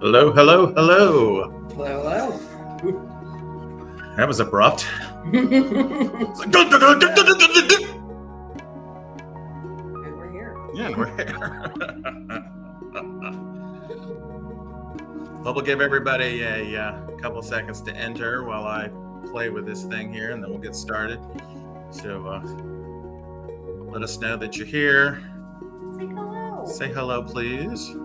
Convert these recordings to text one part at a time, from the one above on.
Hello, hello, hello. Hello, That was abrupt. hello. And we're here. Yeah, and we're here. Well, we'll give everybody a couple seconds to enter while I play with this thing here, and then we'll get started. So let us know that you're here. Say hello. Say hello, please.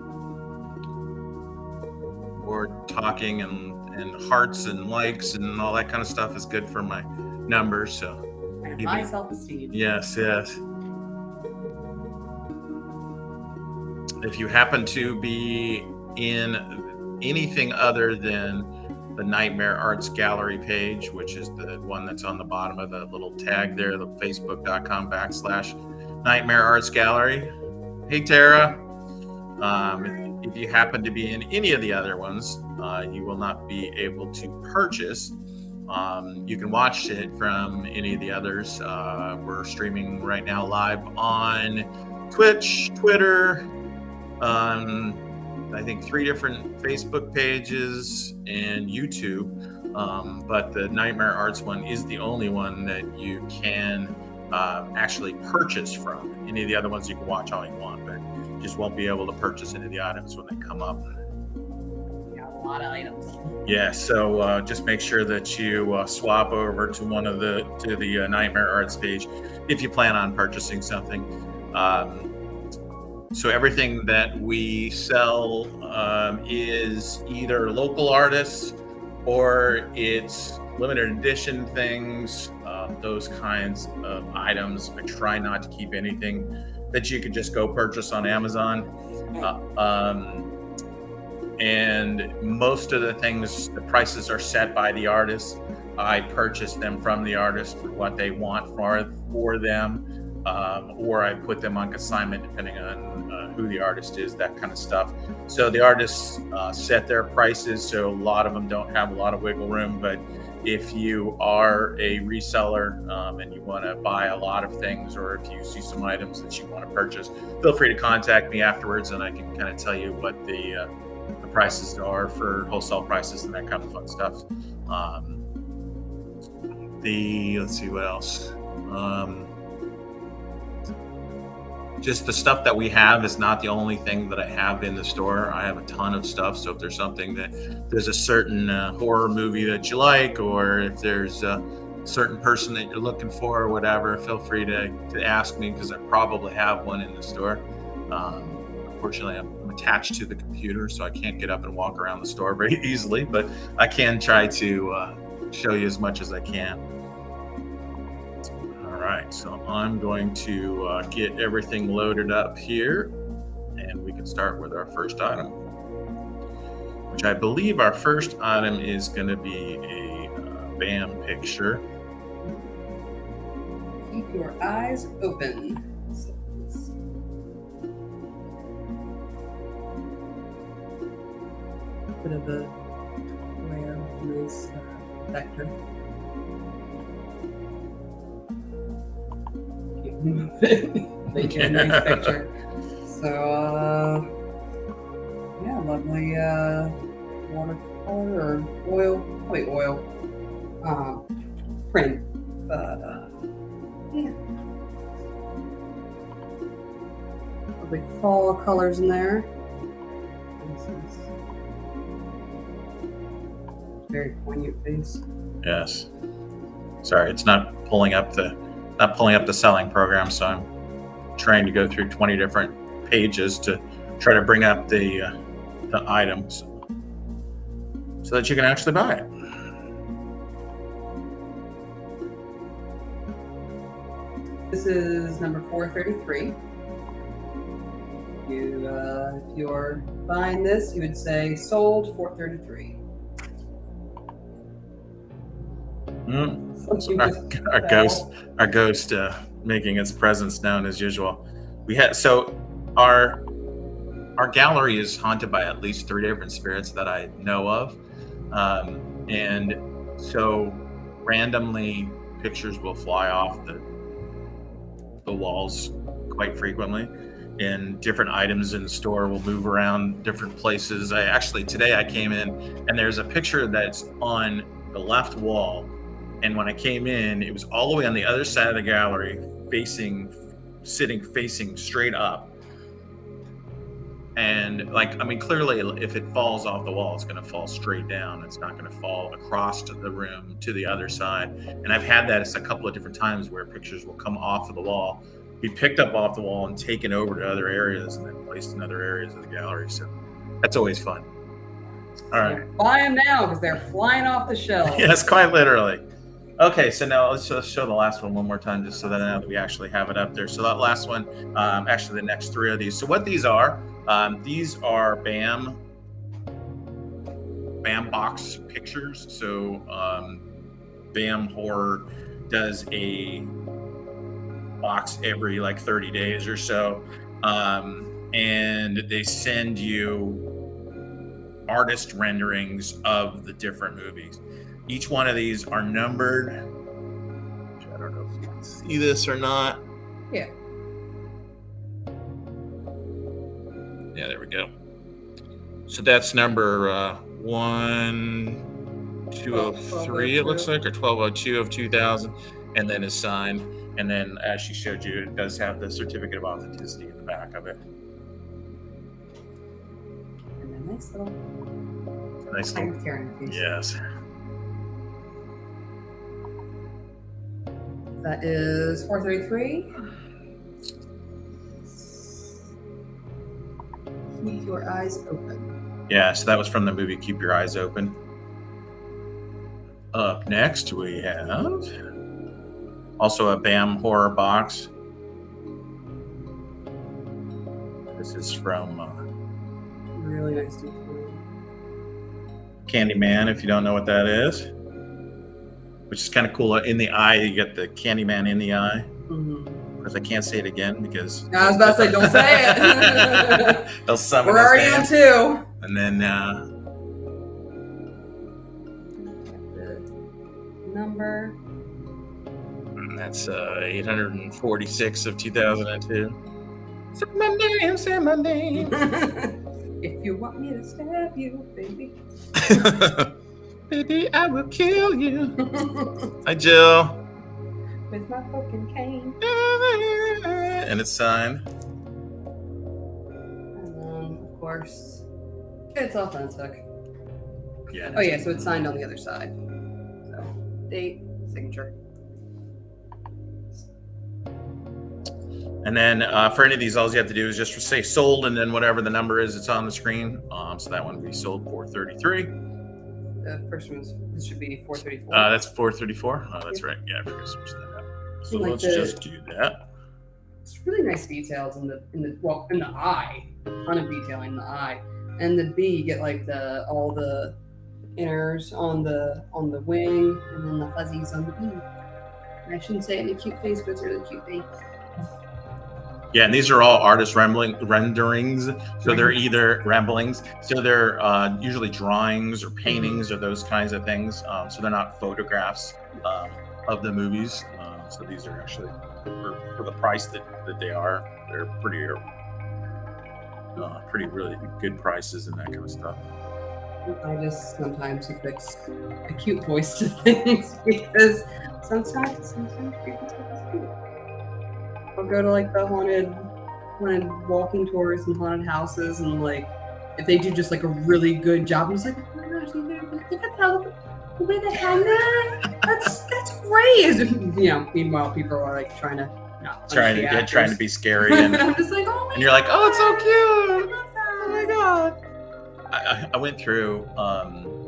We're talking and hearts and likes and all that kind of stuff is good for my numbers. So And my self-esteem. yes. If you happen to be in anything other than the Nightmare Arts Gallery page, which is the one that's on the bottom of the little tag there, the facebook.com/Nightmare Arts Gallery. Hey, Tara. If you happen to be in any of the other ones, you will not be able to purchase. You can watch it from any of the others. We're streaming right now live on Twitch, Twitter, I think 3 different Facebook pages and YouTube. But the Nightmare Arts one is the only one that you can actually purchase from. Any of the other ones you can watch all you want, but you just won't be able to purchase any of the items when they come up. Yeah, a lot of items. Yeah, so just make sure that you swap over to the Nightmare Arts page if you plan on purchasing something. So everything that we sell is either local artists or it's limited edition things, those kinds of items. I try not to keep anything that you could just go purchase on Amazon. And most of the things, the prices are set by the artist. I purchase them from the artist for what they want for them. Or I put them on consignment depending on who the artist is, that kind of stuff. So the artists set their prices, so a lot of them don't have a lot of wiggle room. But if you are a reseller and you want to buy a lot of things, or if you see some items that you want to purchase, feel free to contact me afterwards, and I can kind of tell you what the prices are for wholesale prices and that kind of fun stuff. Let's see what else. Just the stuff that we have is not the only thing that I have in the store. I have a ton of stuff. So if there's something there's a certain horror movie that you like, or if there's a certain person that you're looking for or whatever, feel free to ask me, because I probably have one in the store. Unfortunately, I'm attached to the computer, so I can't get up and walk around the store very easily, but I can try to show you as much as I can. All right, so I'm going to get everything loaded up here, and we can start with our first item, which I believe our first item is going to be a BAM picture. Keep your eyes open. Bit of a rare, nice vector. Make it a nice picture. So, yeah, lovely watercolor or oil, probably oil print. But, yeah. Lovely fall colors in there. This is very poignant face. Yes. Sorry, it's not pulling up the selling program, so I'm trying to go through 20 different pages to try to bring up the items so that you can actually buy it. This is number 433. If you're buying this, you would say sold 433. Our ghost making its presence known as usual. Our gallery is haunted by at least 3 different spirits that I know of, and so randomly pictures will fly off the walls quite frequently. and different items in the store will move around different places. Today I came in and there's a picture that's on the left wall. And when I came in, it was all the way on the other side of the gallery, facing straight up. And clearly if it falls off the wall, it's going to fall straight down. It's not going to fall across to the room to the other side. And I've had that a couple of different times where pictures will come off of the wall, be picked up off the wall and taken over to other areas and then placed in other areas of the gallery. So that's always fun. All right. Buy them now because they're flying off the shelves. Yes, quite literally. Okay, so now let's just show the last one more time, just so that now that we actually have it up there. So that last one, actually the next three of these. So what these are BAM box pictures. So BAM Horror does a box every 30 days or so, and they send you artist renderings of the different movies. Each one of these are numbered. I don't know if you can see this or not. Yeah. Yeah, there we go. So that's number 1203, it looks like, or 1202 of 2000, and then is signed. And then, as she showed you, it does have the certificate of authenticity in the back of it. And a nice little. Nice. Yes. That is 433. Keep your eyes open. Yeah, so that was from the movie Keep Your Eyes Open. Up next, we have also a BAM horror box. This is from really nice detail. Candyman, if you don't know what that is. Which is kind of cool. In the eye, you get the Candyman in the eye. Because I can't say it again because... I was about to say, don't say it. They'll summon We're already on 2. And then... the number. And that's 846 of 2002. Say my name, say my name. If you want me to stab you, baby. Baby, I will kill you. Hi, Jill. With my fucking cane. And it's signed. And then, of course, it's authentic. Yeah. Oh, yeah, so it's signed on the other side. So, date, signature. And then for any of these, all you have to do is just say sold, and then whatever the number is, it's on the screen. So that one would be sold 433. The first one this should be 434. That's 434. Oh, that's right. Yeah, I forgot to switch that out. So let's just do that. It's really nice details in the eye. A ton of detailing in the eye. And the B, you get all the inners on the wing, and then the fuzzies on the B. And I shouldn't say it in a cute face, but it's a really cute face. Yeah, and these are all artist renderings. So they're either ramblings. So they're usually drawings or paintings or those kinds of things. So they're not photographs of the movies. So these are actually, for the price that they are, they're pretty really good prices and that kind of stuff. I just sometimes affix a cute voice to things because sometimes creepy stuff is cute. I'll go to the haunted walking tours and haunted houses, and if they do just a really good job, I'm just like, oh my gosh, look at the way they hang that. That's great. Meanwhile, people are trying to be scary, and I'm just like, oh my and you're like, oh, it's so cute. I love that. Oh my god. I went through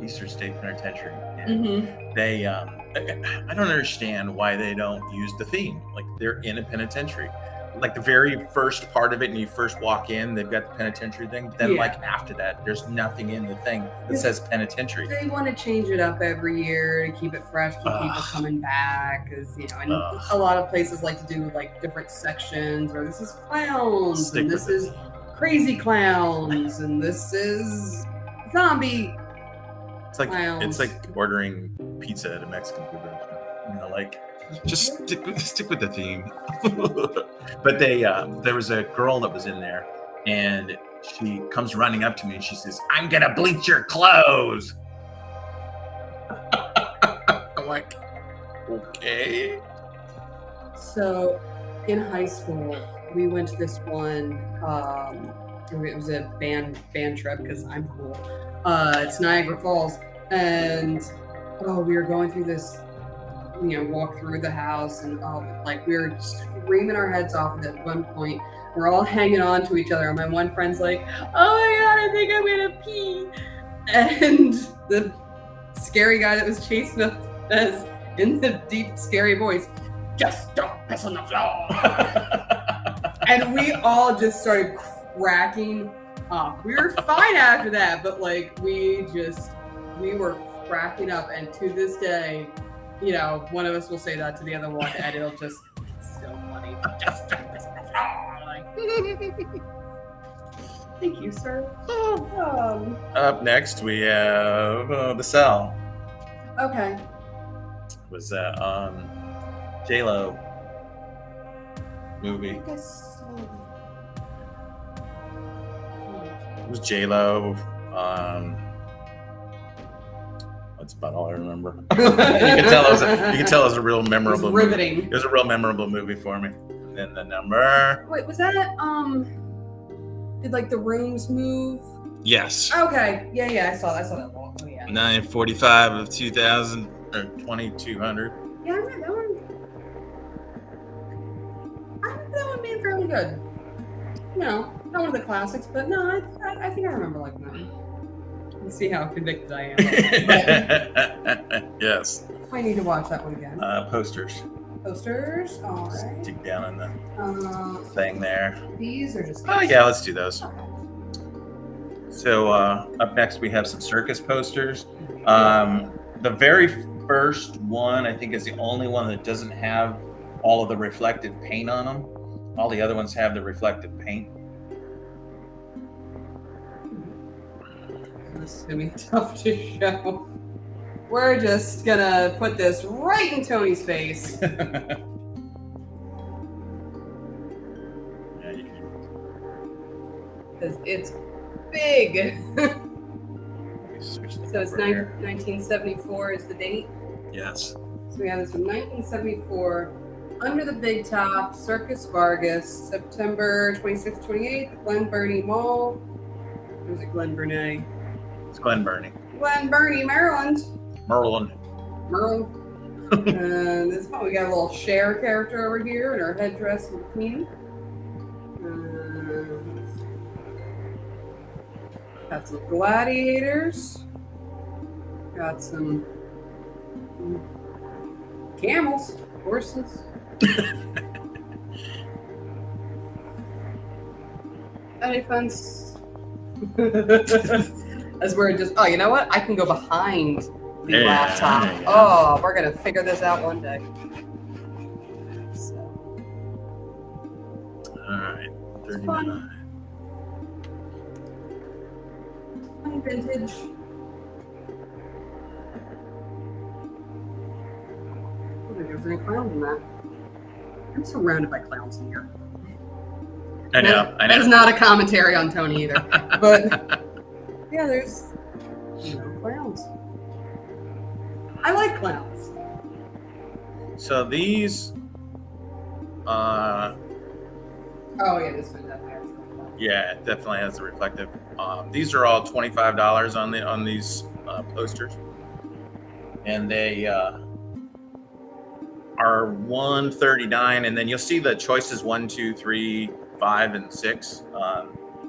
Eastern State Penitentiary, and they I don't understand why they don't use the theme. They're in a penitentiary. The very first part of it, and you first walk in, they've got the penitentiary thing. But then, after that, there's nothing in the thing that says penitentiary. They want to change it up every year to keep it fresh, keep people coming back. Because and a lot of places like to do different sections, or this is clowns, and this is crazy clowns, and this is zombie. It's like ordering pizza at a Mexican food restaurant. Just stick with the theme. But there was a girl that was in there, and she comes running up to me and she says, "I'm gonna bleach your clothes." I'm like, okay. So, in high school, we went to this one. It was a band trip because I'm cool. It's Niagara Falls, and we were going through this, walk through the house, and like we were screaming our heads off at one point. We're all hanging on to each other, and my one friend's like, "Oh my god, I think I'm gonna pee," and the scary guy that was chasing us says in the deep, scary voice, "Just don't piss on the floor." And we all just started cracking up. We were fine after that, but like we were cracking up. And to this day, one of us will say that to the other one, and it's still funny. Just don't piss on the floor. Like, thank you, sir. Up next, we have The Cell. Okay. Was that J-Lo movie? I guess so. It was J-Lo. That's about all I remember. You can tell it was a real memorable. It was riveting. Movie. It was a real memorable movie for me. And then the number. Wait, was that Did like the rooms move? Yes. Okay. Yeah. I saw that wall. Oh yeah. 945 of 2000 or 2200. Yeah, I remember that one. I remember that one being fairly good. Not one of the classics, but no, I think I remember liking that one. Let's see how convicted I am. Yes. I need to watch that one again. Posters. Posters, all right. Dig down in the thing there. These are just. Oh yeah, let's do those. Okay. So up next we have some circus posters. The very first one, I think, is the only one that doesn't have all of the reflective paint on them. All the other ones have the reflective paint. This is gonna be tough to show. We're just gonna put this right in Tony's face. Yeah, you can. Because it's big. Switch the So it's number here. 1974 is the date. Yes. So we have this from 1974. Under the Big Top, Circus Vargas, September 26th, 28th, Glen Burnie Mall. Or is it Glen Burnie? It's Glen Burnie. Glen Burnie, Maryland. Merlin. And this one, we got a little Cher character over here in her headdress and bikini. Got some gladiators. Got some camels, horses. Elephants. As we're just, you know what? I can go behind the laptop. Yeah. Oh, we're going to figure this out one day. So. All right. It's 39. Funny vintage. I don't think there's any clowns in that. I'm surrounded by clowns in here. I know. That is not a commentary on Tony either. But yeah, there's clowns. I like clowns. So these, oh yeah, this one definitely has clowns. yeah, it definitely has the reflective. These are all $25 on these posters, and they are $139. And then you'll see the choices 1, 2, 3, 5, and 6.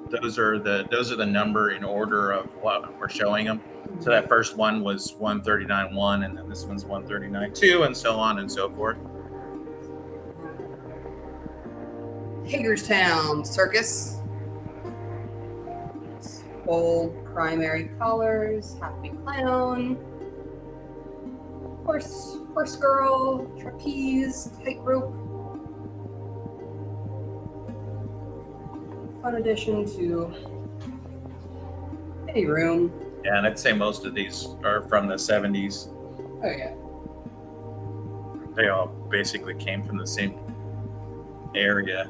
Those are the number in order of what we're showing them. So that first one was 139.1, and then this one's 139.2, and so on and so forth. Hagerstown Circus. Bold primary colors. Happy clown. Horse girl. Trapeze. Tightrope. Fun addition to any room. Yeah, and I'd say most of these are from the 70s. Oh yeah. They all basically came from the same area.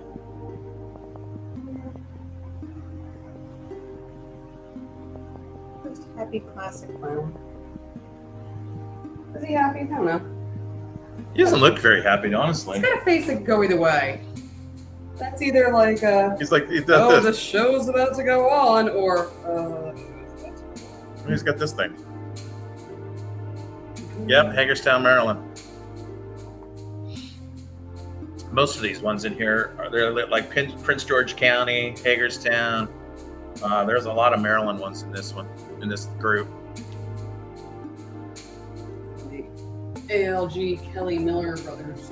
Just happy classic clown. Is he happy? I don't know. He doesn't look very happy, honestly. He's got a face that can go either way. That's either like he's like, he does oh, this. the show's about to go on, or He's got this thing. Yep, Hagerstown, Maryland. Most of these ones in here they're like Prince George County, Hagerstown. There's a lot of Maryland ones in this group. The ALG Kelly Miller brothers.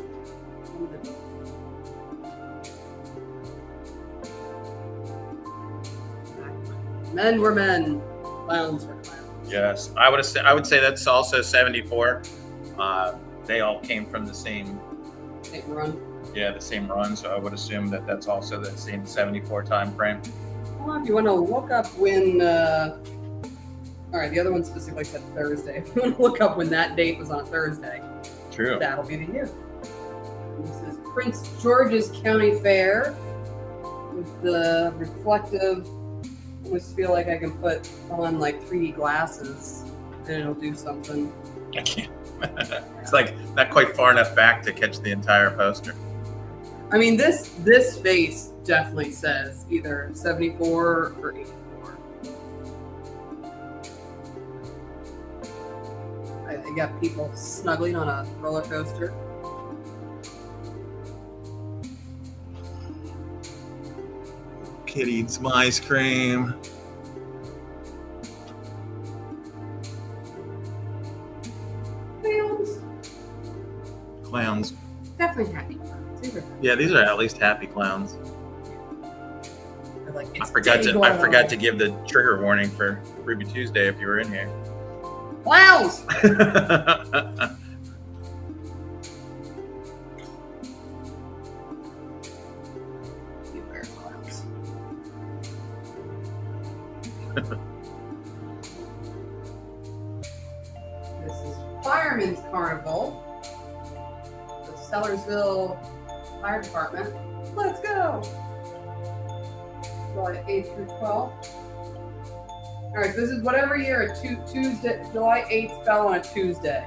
Men were men, clowns were clowns. Yes, I would say that's also 74. They all came from the same run. Yeah, the same run. So I would assume that that's also the same 74 time frame. Well, if you want to look up when, all right, the other one specifically said Thursday. If you want to look up when that date was on Thursday, true, that'll be the year. This is Prince George's County Fair with the reflective. I almost feel like I can put on like 3D glasses and it'll do something. I can't. It's like not quite far enough back to catch the entire poster. I mean, this face definitely says either 74 or 84. They got people snuggling on a roller coaster. Kid eats some ice cream. Clowns. Definitely happy clowns. Yeah, these are at least happy clowns. Like, I forgot to give the trigger warning for Ruby Tuesday if you were in here. Clowns! This is Fireman's Carnival. The Sellersville Fire Department. Let's go! July 8th through 12th. Alright, so this is whatever year Tuesday, July 8th fell on a Tuesday.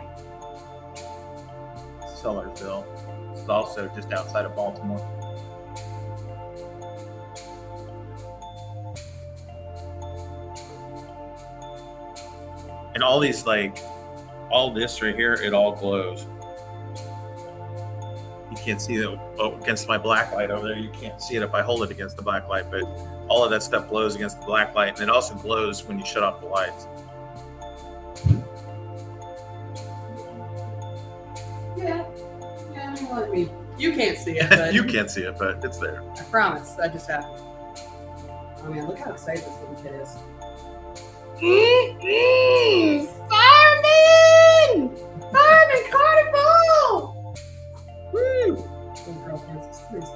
Sellersville. It's also just outside of Baltimore. And all these, like, all this right here, it all glows. You can't see it against my black light over there. You can't see it if I hold it against the black light, but all of that stuff glows against the black light, and it also glows when you shut off the lights. Yeah, I mean, you can't see it, but you can't see it, but it's there. I promise, that just happened. Oh man, look how excited this little kid is. Fireman! Fireman Carnival! Woo! Little girl dances.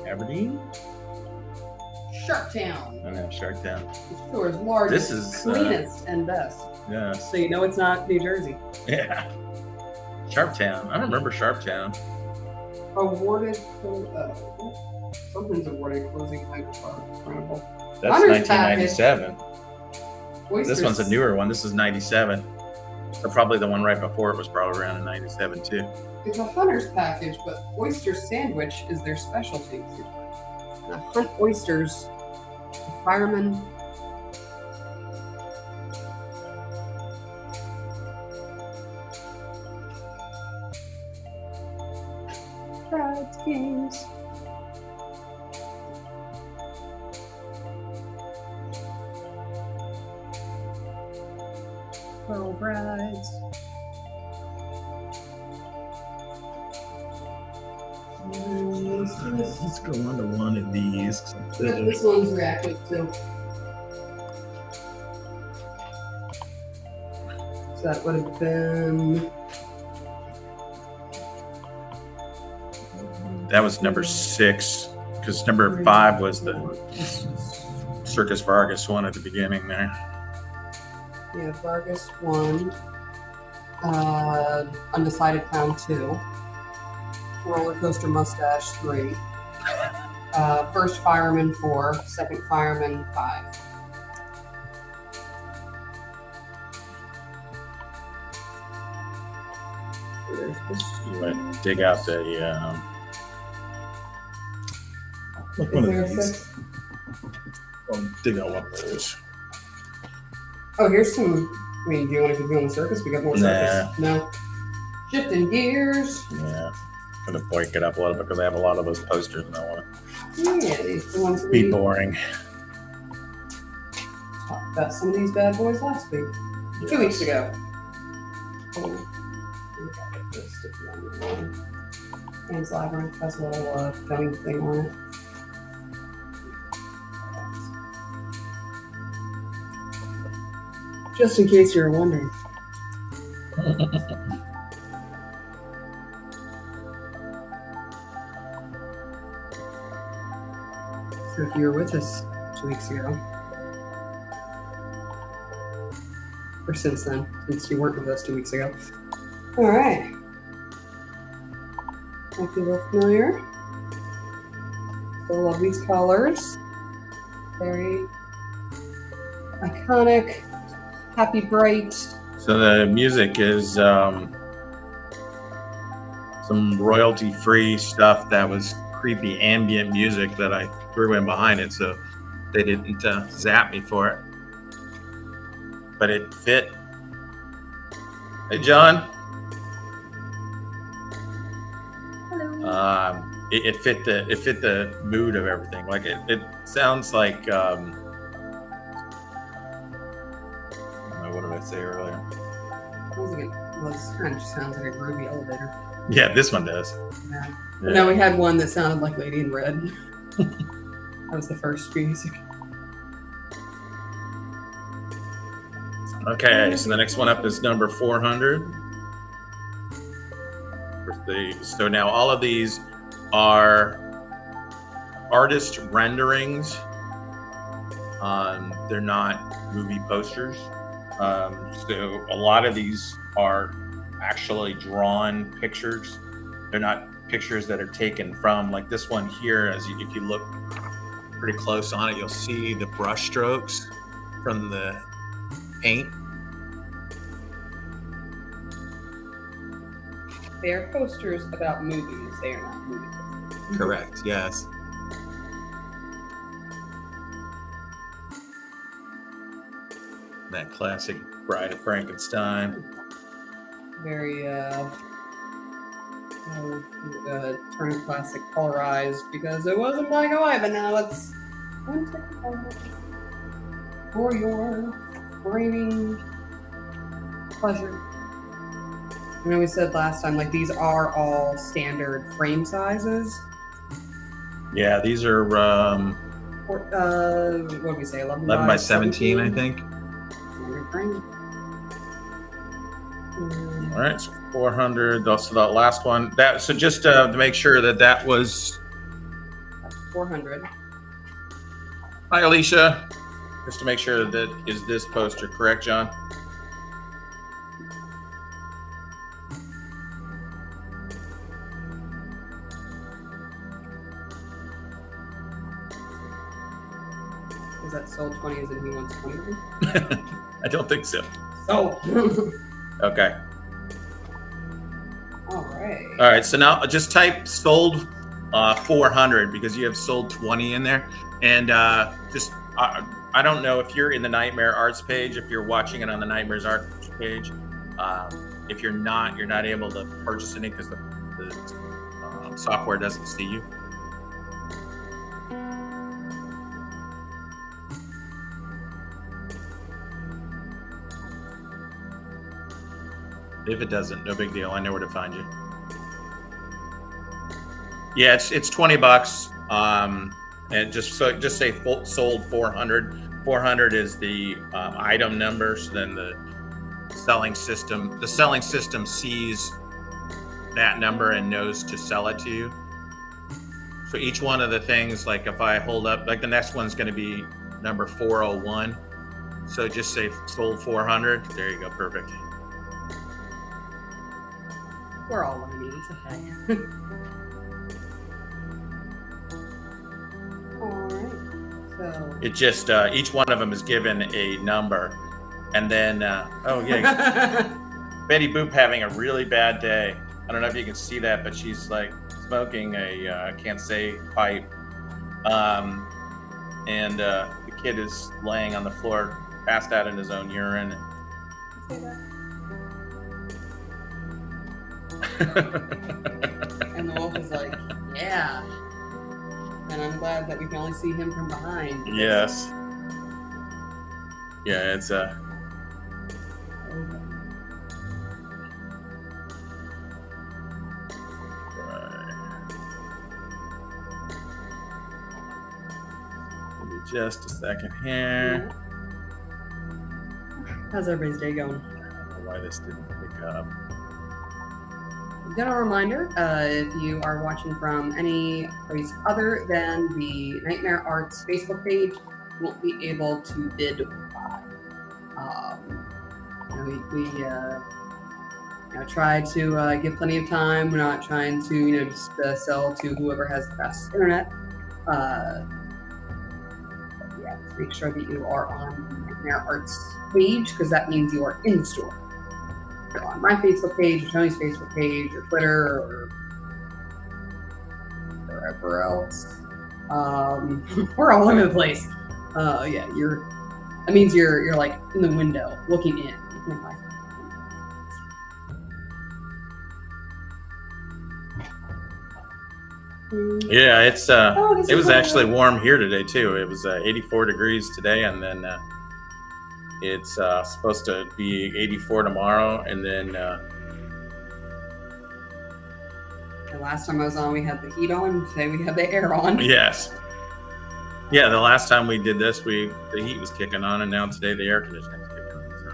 Aberdeen? Sharktown. I know, Sharktown. The store's largest, This is cleanest, and best. Yeah. So you know it's not New Jersey. Yeah. Sharptown. I remember Sharptown. Awarded something's awarded closing night carnival. That's Hunter's 1997. Oysters. This one's a newer one. This is 97. Or probably the one right before it was probably around in 97 too. It's a hunter's package, but oyster sandwich is their specialty. And hunt oysters. The firemen. Brides games. Pearl brides. Let's go on to one of these. This one's reactive too. So that would have been. That was number 6, because number 5 was the Circus Vargas one at the beginning there. We have Vargas 1, Undecided Clown 2, Roller Coaster Mustache 3, First Fireman 4, Second Fireman 5. There's this. You want to dig out the Is there a 6? dig out one of those. Oh, here's some. I mean, do you want to keep on the circus? We got more circus. No. Shifting gears. Yeah. I'm gonna break it up a little bit because I have a lot of those posters and I want Yeah, these are the ones to that be we boring. talked about some of these bad boys last week. 2 weeks ago. Oh. Sticky on the one. Pan's Labyrinth has a little gummy thing on it. Just in case you're wondering. So if you were with us 2 weeks ago, or since then, since you weren't with us 2 weeks ago. All right. Might be a little familiar. Still love these colors. Very iconic. Happy bright. So the music is some royalty-free stuff that was creepy ambient music that I threw in behind it, so they didn't zap me for it. But it fit. Hey, John. Hello. It fit the mood of everything. Like it sounds like what did I say earlier? Kind of just sounds like a groovy elevator. Yeah, this one does. Yeah. Yeah. No, we had one that sounded like Lady in Red. That was the first music. Okay, so the next one up is number 400. So now all of these are artist renderings. They're not movie posters. So a lot of these are actually drawn pictures. They're not pictures that are taken from, like this one here, if you look pretty close on it, you'll see the brush strokes from the paint. They are posters about movies. They are not movie posters. Correct, yes. That classic Bride of Frankenstein. Very turn classic colorized because it wasn't black and white, but now it's for your framing pleasure. I know we said last time, like, these are all standard frame sizes. Yeah, these are What did we say? 11 by 17, I think. Frame. All right, so 400. So the last one. So just to make sure that was 400. Hi, Alicia. Just to make sure that is this poster correct, John? Is that sold 20 as in he wants 20 of them? I don't think so. Sold. Okay. All right. All right. So now just type sold 400 because you have sold 20 in there, and I don't know if you're in the Nightmare Arts page. If you're watching it on the Nightmares Arts page, if you're not able to purchase any because the software doesn't see you. If it doesn't, no big deal. I know where to find you. Yeah, it's $20. And just say sold 400. 400 is the item number. So then the selling system sees that number and knows to sell it to you. So each one of the things, like if I hold up, like the next one's going to be number 401. So just say sold 400. There you go. Perfect. We're all learning. It's okay. All right. So It just each one of them is given a number, and then oh yeah, Betty Boop having a really bad day. I don't know if you can see that, but she's like smoking a can't say pipe, and the kid is laying on the floor, passed out in his own urine. say that. And the wolf is like, yeah. And I'm glad that we can only see him from behind. Yes. Yeah, it's Okay. Give me just a second here. How's everybody's day going? I don't know why this didn't pick up. General reminder, if you are watching from any place other than the Nightmare Arts Facebook page, you won't be able to bid or buy. We try to give plenty of time. We're not trying to just sell to whoever has the fastest internet. Yeah, just make sure that you are on the Nightmare Arts page, because that means you are in the store. So on my Facebook page, or Tony's Facebook page, or Twitter, or wherever else. We're all over the place. Yeah, that means you're like in the window looking in. Yeah, it's it was actually warm here today too. It was 84 degrees today, and then it's supposed to be 84 tomorrow, and then the last time I was on, we had the heat on. Today we have the air on. Yes. Yeah, the last time we did this, the heat was kicking on, and now today the air conditioning is kicking on. So.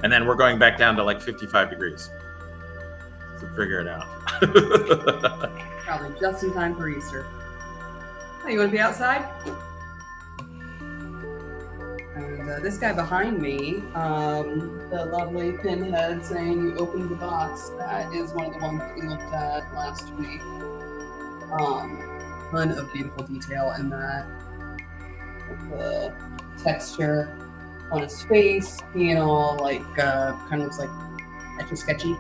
And then we're going back down to like 55 degrees. So figure it out. Probably just in time for Easter. Oh, you want to be outside? And this guy behind me, the lovely Pinhead saying you opened the box, that is one of the ones that we looked at last week. Ton of beautiful detail in that. With the texture on his face being all like, kind of looks like etch-a-sketchy.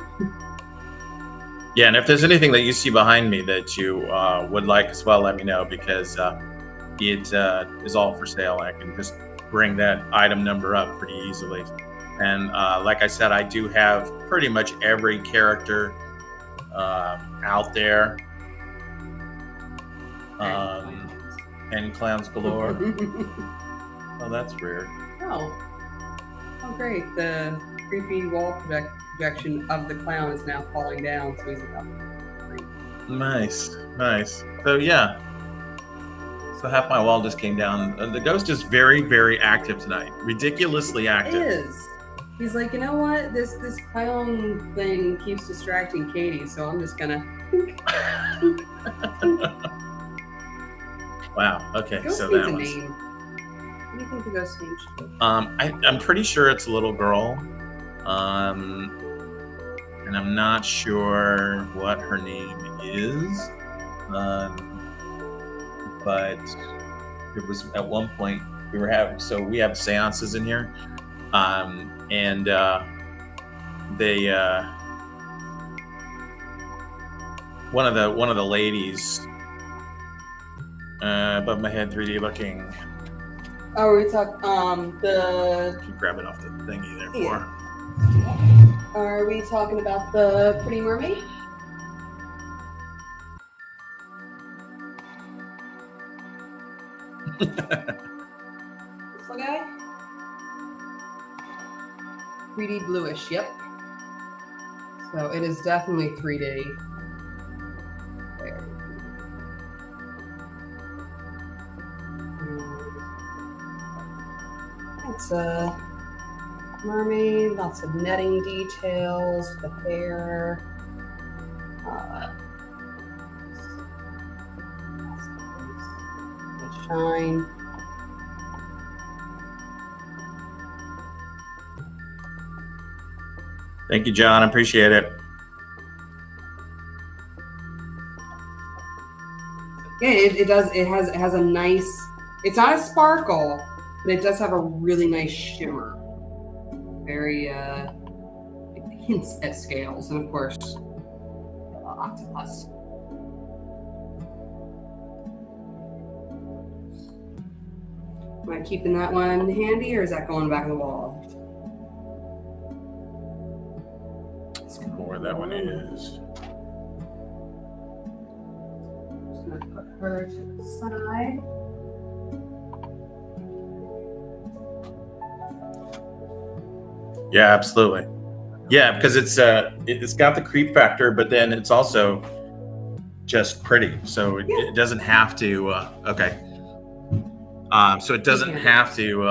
Yeah, and if there's anything that you see behind me that you would like as well, let me know, because it is all for sale. I can just bring that item number up pretty easily. And like I said, I do have pretty much every character out there. And clowns galore. Oh, that's weird. Oh, great. The creepy wall projection of the clown is now falling down, so he's about Nice. So yeah. So half my wall just came down. The ghost is very, very active tonight. Ridiculously active. It is. He's like, you know what? This clown thing keeps distracting Katie, so I'm just gonna. Wow. Okay. Ghost so needs that a was. name. What do you think the ghost name should be? I'm pretty sure it's a little girl. And I'm not sure what her name is. But it was at one point we have seances in here, and they one of the ladies above my head, 3D looking. Oh, we talk the. Keep grabbing off the thingy there for. Are we talking about the Pretty Mermaid? This little guy? 3D bluish, yep. So it is definitely 3D. There. It's a mermaid, lots of netting details, the hair. The shine. Thank you, John. I appreciate it. Yeah, it does. It has a nice. It's not a sparkle, but it does have a really nice shimmer. Very it hints at scales, and of course, octopus. Am I keeping that one handy, or is that going back on the wall? Let's see where that one is. Just gonna put her to the side. Yeah, absolutely. Yeah, because it's got the creep factor, but then it's also just pretty. So it doesn't have to. Okay. So it doesn't have to.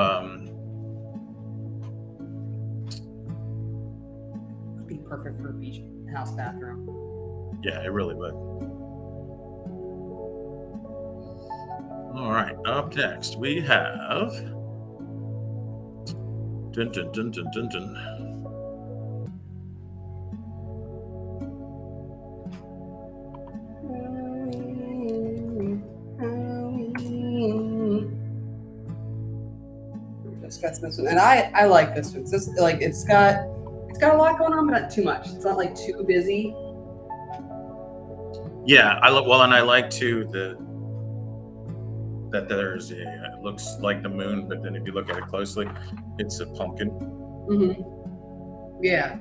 It'd be perfect for a beach house bathroom. Yeah, it really would. All right. Up next, we have. Dun, dun, dun, dun, dun, dun. Discuss this one, and I like this one. This like it's got a lot going on, but not too much. It's not like too busy. Yeah, I like too that there's it looks like the moon, but then if you look at it closely, it's a pumpkin. Mm-hmm. Yeah.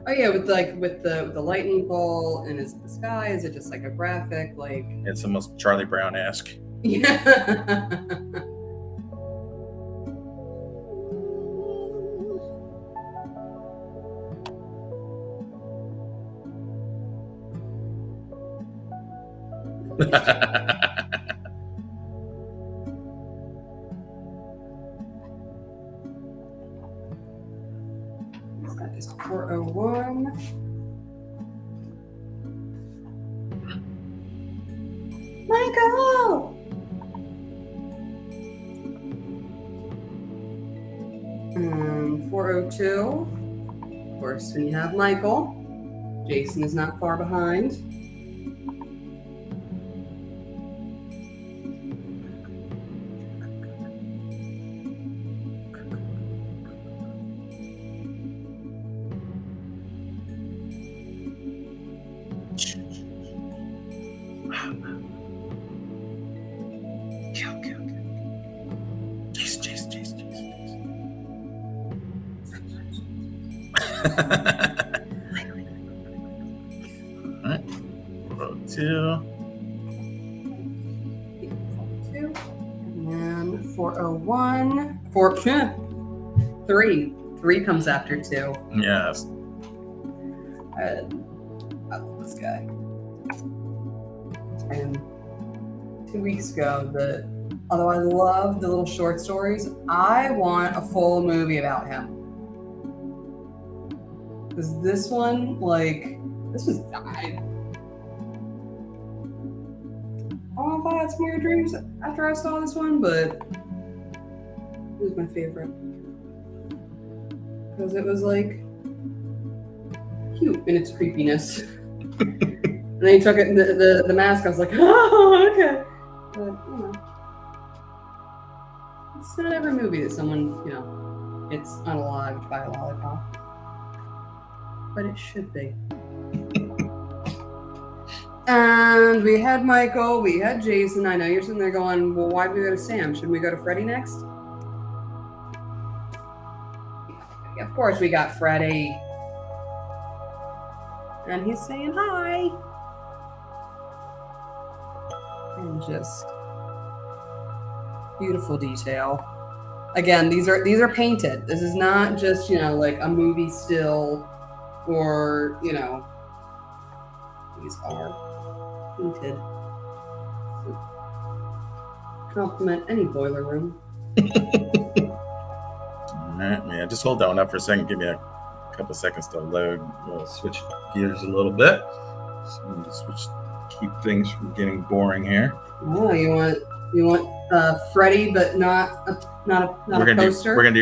Oh yeah, with the lightning bolt and is it the sky? Is it just like a graphic? Like it's almost Charlie Brown-esque. Yeah. That is 401. Michael! 402. Of course, when you have Michael, Jason is not far behind. Alright. 402. And 401. 3. 3 comes after 2. Yes. I love this guy. And 2 weeks ago, although I love the little short stories, I want a full movie about him. Because this one, this was died. I don't know if I had some weird dreams after I saw this one, but it was my favorite. Because it was cute in its creepiness. And then he took it, the mask, I was like, oh, okay. But, it's not every movie that someone, gets unalived by a lollipop. But it should be. And we had Michael, we had Jason. I know you're sitting there going, well, why did we go to Sam? Shouldn't we go to Freddy next? Of course we got Freddy. And he's saying hi. And just beautiful detail. Again, these are painted. This is not just, like a movie still or, these are painted. So, compliment any boiler room. Alright, yeah, just hold that one up for a second. Give me a couple seconds to load. We'll switch gears a little bit. So we'll keep things from getting boring here. Oh, you want Freddy, but not a poster. We're gonna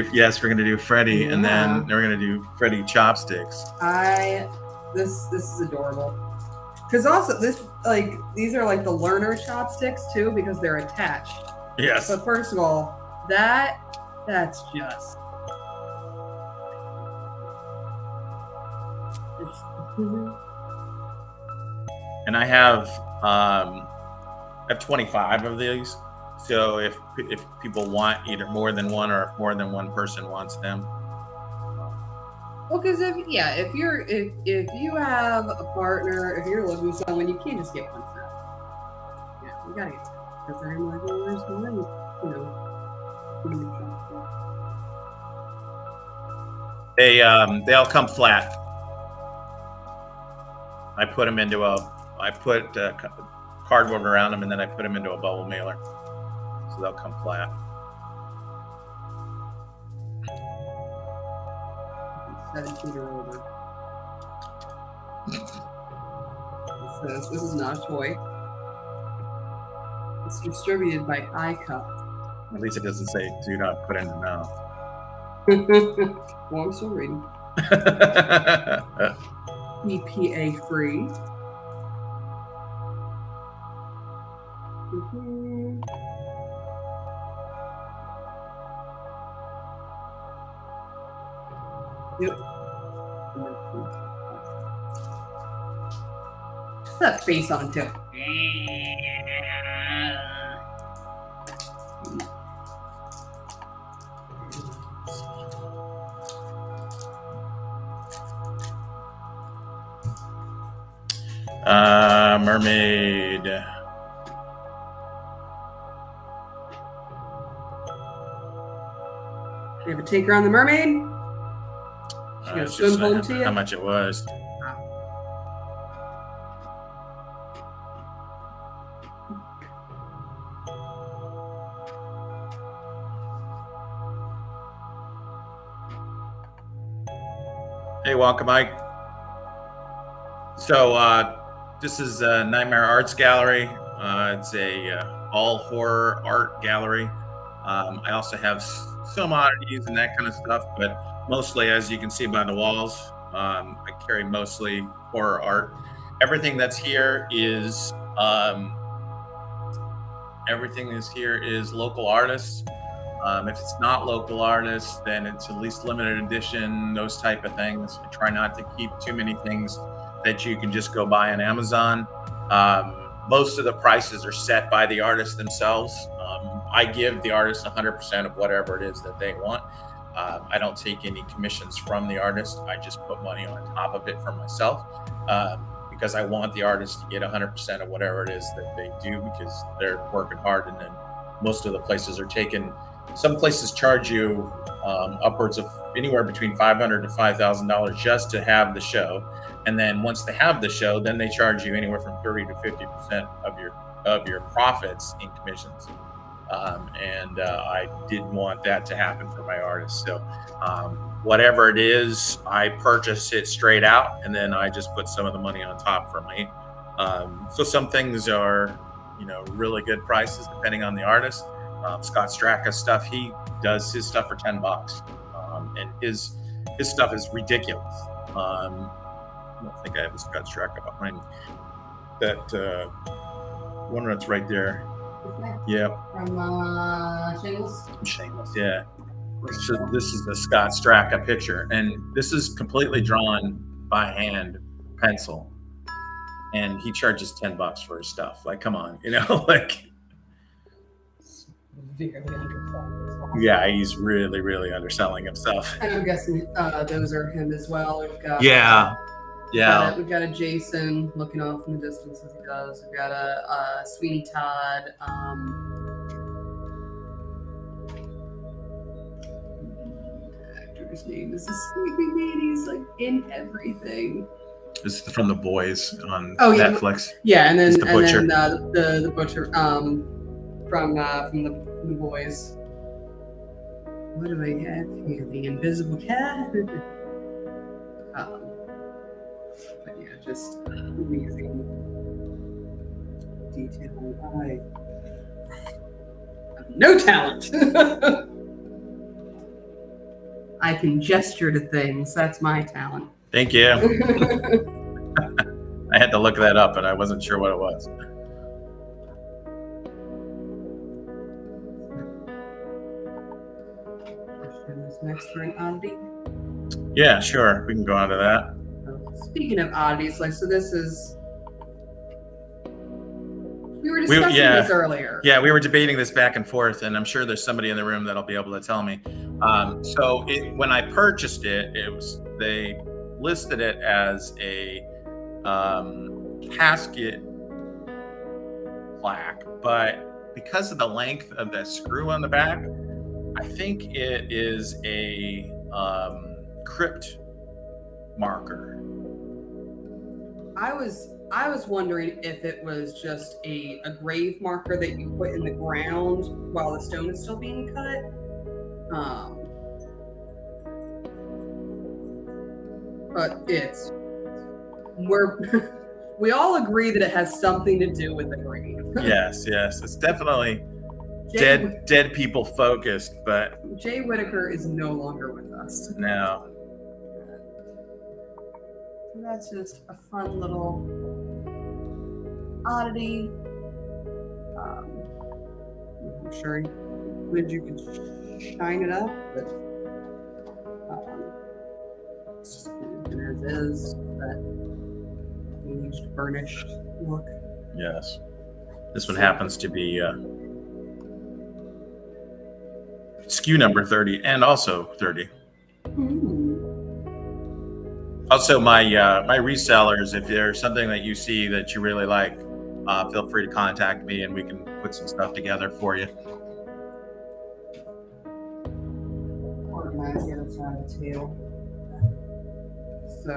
do Freddy, and then we're gonna do Freddy chopsticks. This is adorable. Because also these are like the learner chopsticks too, because they're attached. Yes. But first of all, that's just. And I have 25 of these. So if people want either more than one or if more than one person wants them. Well, because if you have a partner, if you're looking for someone, you can't just get one set. Yeah, you gotta get two. Because I'm like, well, where's one? They all come flat. I put cardboard around them, and then I put them into a bubble mailer, so they'll come flat. 17 or older. It says this is not a toy. It's distributed by iCup. At least it doesn't say do not put in the mouth. Well, I'm still reading. EPA free. Yep. That face on too. Mermaid. You have a taker on the mermaid? She's gonna swim home to you? How much it was. Hey, welcome, Mike. So this is Nightmare Arts Gallery. It's a all horror art gallery. I also have some oddities and that kind of stuff, but mostly, as you can see by the walls, I carry mostly horror art. Everything that's here is local artists. If it's not local artists, then it's at least limited edition, those type of things. I try not to keep too many things that you can just go buy on Amazon. Most of the prices are set by the artists themselves. I give the artist 100% of whatever it is that they want. I don't take any commissions from the artist. I just put money on top of it for myself because I want the artist to get 100% of whatever it is that they do because they're working hard. And then most of the places are taking. Some places charge you upwards of anywhere between $500 to $5,000 just to have the show. And then once they have the show, then they charge you anywhere from 30 to 50% of your profits in commissions. I didn't want that to happen for my artists. So whatever it is, I purchase it straight out, and then I just put some of the money on top for me. So some things are, really good prices depending on the artist. Scott Straka's stuff, he does his stuff for $10, and his stuff is ridiculous. I don't think I have a Scott Straka behind that one that's right there. Yeah. From Shameless? Shameless, yeah. So this is the Scott Straka picture, and this is completely drawn by hand, pencil, and he charges $10 for his stuff. Like, come on, like. Yeah, he's really, really underselling himself. And I'm guessing those are him as well. We've got we've got a Jason looking off in the distance as he does. We've got a Sweeney Todd. Actor's name is Sleepy Man. He's like in everything. This is from The Boys on Netflix. Yeah, and then the Butcher. The Butcher from the Boys. What do I have here? The Invisible Cat. But yeah, just amazing detail. no talent. I can gesture to things. That's my talent. Thank you. I had to look that up, and I wasn't sure what it was. This next for an oddity. Yeah, sure. We can go on to that. Speaking of oddities, like, so this is. We were discussing this earlier. Yeah, we were debating this back and forth, and I'm sure there's somebody in the room that'll be able to tell me. When I purchased it, they listed it as a casket plaque, but because of the length of the screw on the back, I think it is a crypt marker. I was wondering if it was just a grave marker that you put in the ground while the stone is still being cut. But we all agree that it has something to do with the grave. Yes, it's definitely dead people focused, but Jay Whitaker is no longer with us. No. That's just a fun little oddity. I'm sure you can shine it up, but it's just as is, that aged, burnished look. Yes. This one happens to be SKU number 30 and also 30. Also, my resellers, if there's something that you see that you really like, feel free to contact me and we can put some stuff together for you. Organize the other side of the tail. So,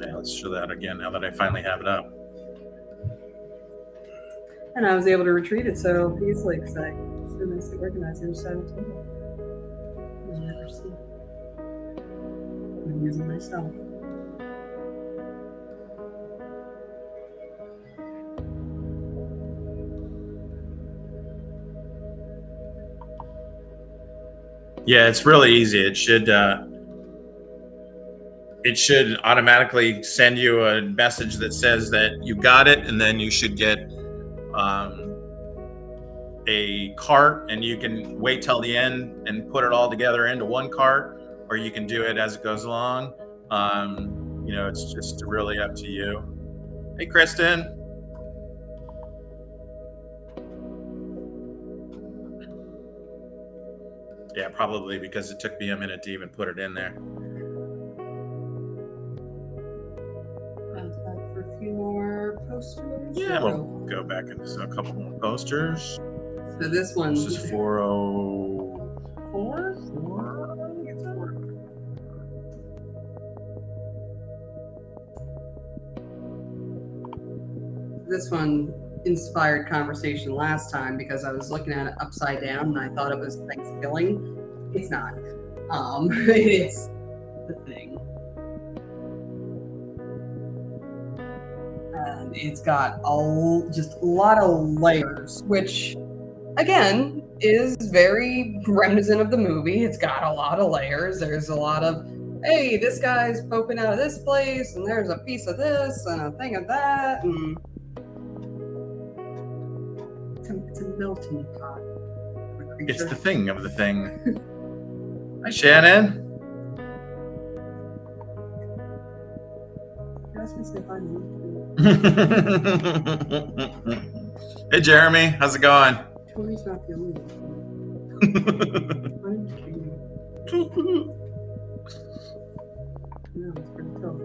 yeah, let's show that again now that I finally have it up. And I was able to retrieve it so easily because I so nicely organized the other side of the table. I've never seen it. I'm using myself. Yeah, it's really easy. It should automatically send you a message that says that you got it, and then you should get a cart, and you can wait till the end and put it all together into one cart, or you can do it as it goes along. It's just really up to you. Hey, Kristen. Yeah, probably because it took me a minute to even put it in there. For a few more posters. Yeah, we'll go back into a couple more posters. So this one. This is 404. This one inspired conversation last time because I was looking at it upside down and I thought it was Thanksgiving. It's not. It's the thing. And it's got just a lot of layers, which again is very reminiscent of the movie. It's got a lot of layers. There's a lot of, hey, this guy's poking out of this place, and there's a piece of this and a thing of that, and it's a melting pot. It's the thing of the thing. Hi, Shannon. Hey, Jeremy. How's it going? Tori's not the only one. No, it's pretty tough.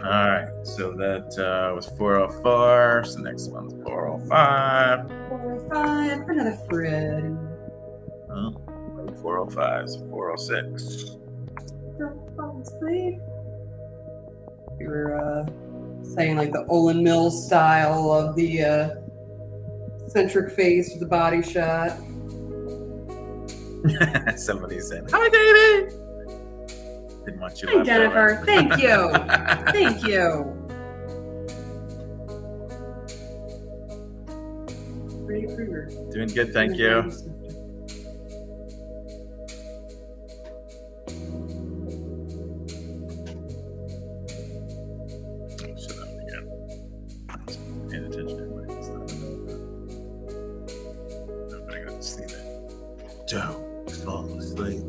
All right, so that was 404. So the next one's 405. 405, another Fred. 405 is 406. You were saying like the Olin Mills style of the centric face with the body shot. Somebody said, "Hi, baby." Didn't want you. Hi, Jennifer. Thank you. Thank you. Freddy Krueger. Doing good, thank you. Paying attention to everybody. Nobody got to see that. Don't fall asleep.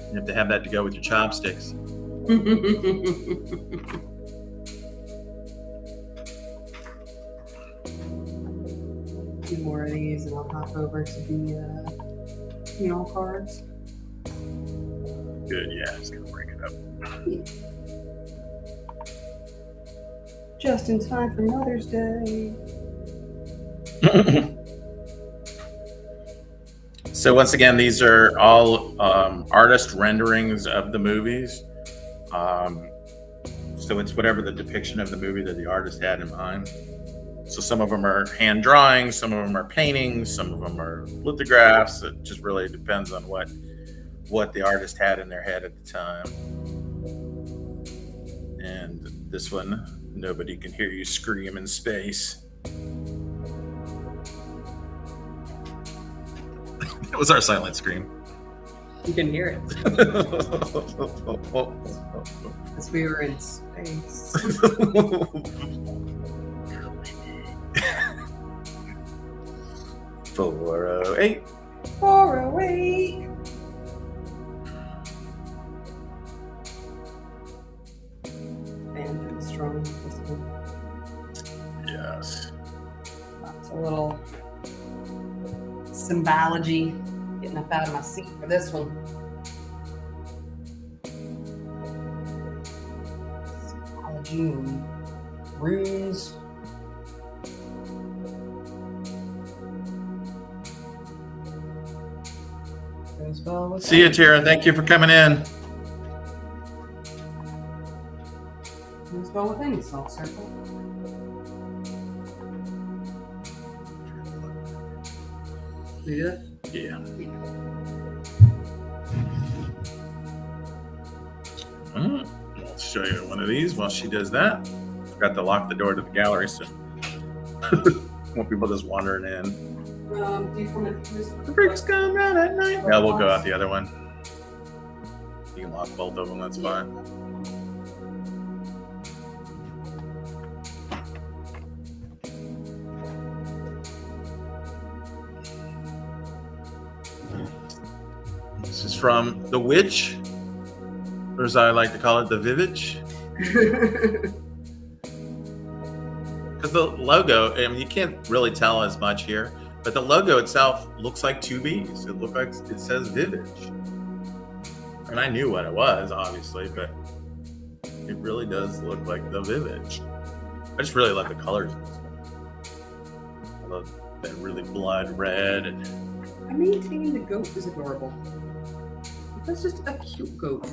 You have to have that to go with your chopsticks. A few more of these, and I'll hop over to the funeral cards. Good, yeah, just gonna bring it up. Just in time for Mother's Day. So once again, these are all artist renderings of the movies. So it's whatever the depiction of the movie that the artist had in mind. So some of them are hand drawings, some of them are paintings, some of them are lithographs. It just really depends on what the artist had in their head at the time. And this one, nobody can hear you scream in space. That was our silent scream. You can hear it. Because we were in space. 408. 408. And strong this one. Yes. That's a little symbology. Getting up out of my seat for this one. Symbology and runes. Goes well with See you, Tara. Thank you for coming in. Goes well with any salt circle. Yeah. Yeah. I'll show you one of these while she does that. Forgot to lock the door to the gallery, so want people just wandering in. Do you want to use The freaks come out at night. Yeah, we'll go out the other one. You can lock both of them. That's fine. This is from The Witch, or as I like to call it, The Vivitch. Because the logo, I mean, you can't really tell as much here, but the logo itself looks like two V's. It looks like it says Vivitch. And I knew what it was, obviously, but it really does look like the Vivitch. I just really love the colors in this one. I love that really blood red. And I maintain the goat is adorable. That's just a cute goat.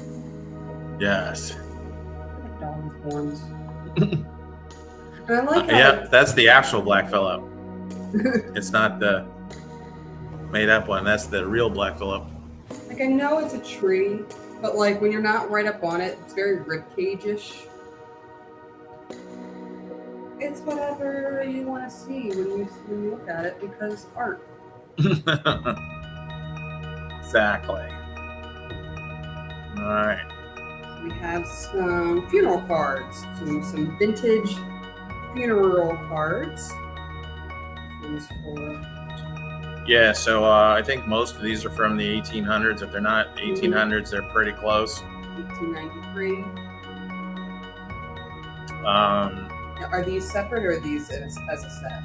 yes. Like a dog with horns. And I like how Yeah, that's the actual Black-Phillip. It's not the made up one. That's the real Black-Phillip. like I know it's a tree, but like when you're not right up on it, it's very ribcage-ish. It's whatever you want to see when you look at it, because art. Exactly. All right. We have some funeral cards, some vintage funeral cards. This one's for Yeah, so I think most of these are from the 1800s. If they're not 1800s, they're pretty close. 1893. Um, Are these separate or are these as a set?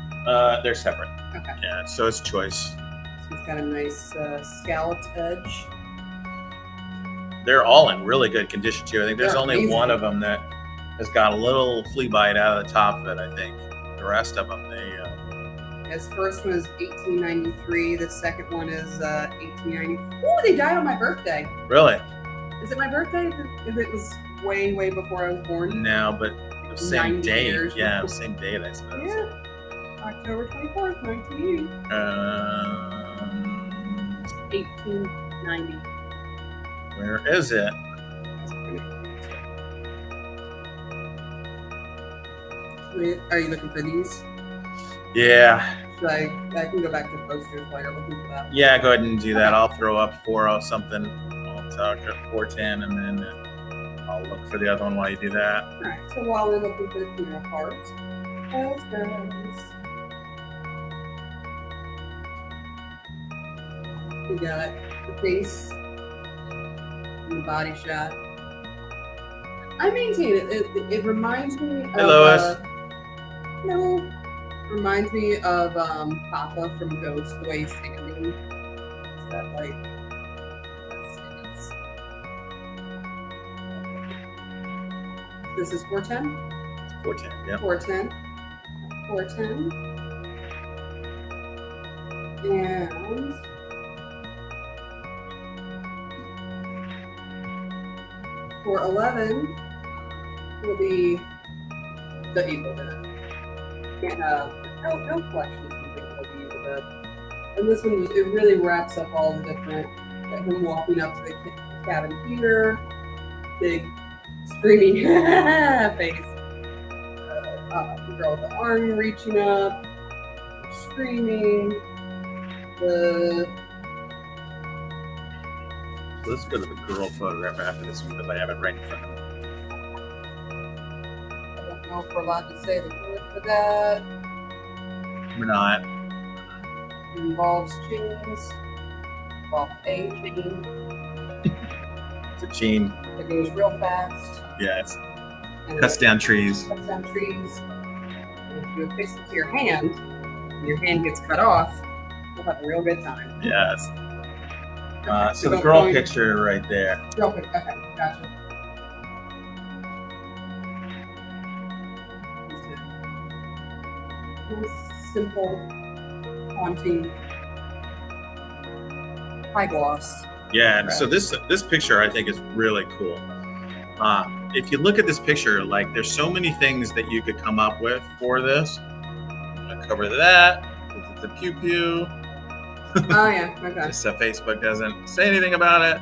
they're separate. Okay. Yeah, so it's choice. So it's got a nice scalloped edge. They're all in really good condition too. I think there's They're only amazing. one of them that has got a little flea bite out of the top of it. I think the rest of them, they. This first one is 1893. The second one is 1890. Oh, they died on my birthday. Really? Is it my birthday? If it was way, way before I was born? No, but the same 90 date. years Yeah, before. same date, I suppose. Yeah. October 24th, 1980. 1890. Where is it? Are you looking for these? Yeah. I can go back to posters while you're looking for that. Yeah, go ahead and do that. Okay. I'll throw up 4 something. I'll talk at 410, and then I'll look for the other one while you do that. All right. So while we're looking for the funeral cards, we got the face and the body shot. I maintain it reminds me of. Hey, Lois. No. Reminds me of Papa from Ghost, the way he's standing. Is that like. This is 410? 410, yeah. 410. 410. And. For 11 will be the Evil Dead. Can't have no collections can think of the Evil Dead. And this one it really wraps up all the different him walking up to the cabin here, big screaming face. The girl with the arm reaching up, screaming. Let's go to the girl photograph after this one because I have it right in front of me. I don't know if we're allowed to say the word for that. We're not. It involves chains. Involves a chain. It's a chain. It goes real fast. Yes. Cuts down trees. Cuts down trees. And if you affix it to your hand, and your hand gets cut off, you'll have a real good time. Yes. Okay, So the girl picture right there. Girl picture. Okay, gotcha. Nice, simple, haunting, high gloss. Yeah. So this picture I think is really cool. If you look at this picture, like there's so many things that you could come up with for this. I'm gonna cover that. This is the pew pew. Oh yeah, okay. Just so Facebook doesn't say anything about it.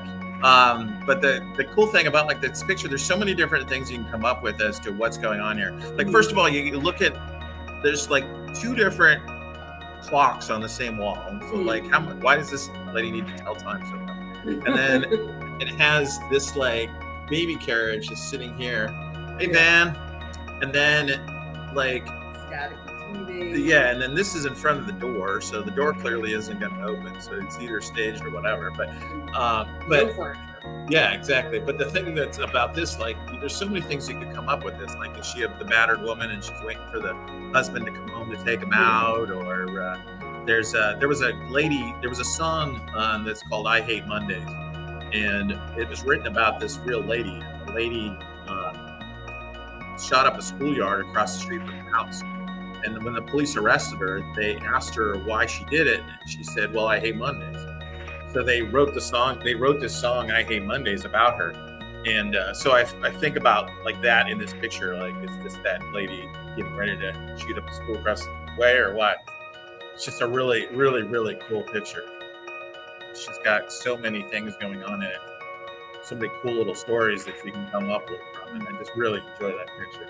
But the cool thing about like this picture, there's so many different things you can come up with as to what's going on here. Like first of all, you look at there's like 2 different clocks on the same wall. So like why does this lady need to tell time so much? And then it has this like baby carriage just sitting here. Hey Van. And then like yeah, and then this is in front of the door, so the door clearly isn't going to open, so it's either staged or whatever. But yeah, exactly. But the thing that's about this, like, there's so many things you could come up with this. Like, is she the battered woman and she's waiting for the husband to come home to take him out? Or there was a song that's called "I Hate Mondays," and it was written about this real lady. The lady shot up a schoolyard across the street from her house. And when the police arrested her, they asked her why she did it. And she said, well, I hate Mondays. So they wrote this song, I Hate Mondays, about her. And so I think about like that in this picture. Like, is this that lady getting ready to shoot up a school across the way or what? It's just a really, really, really cool picture. She's got so many things going on in it. So many cool little stories that you can come up with from. And I just really enjoy that picture.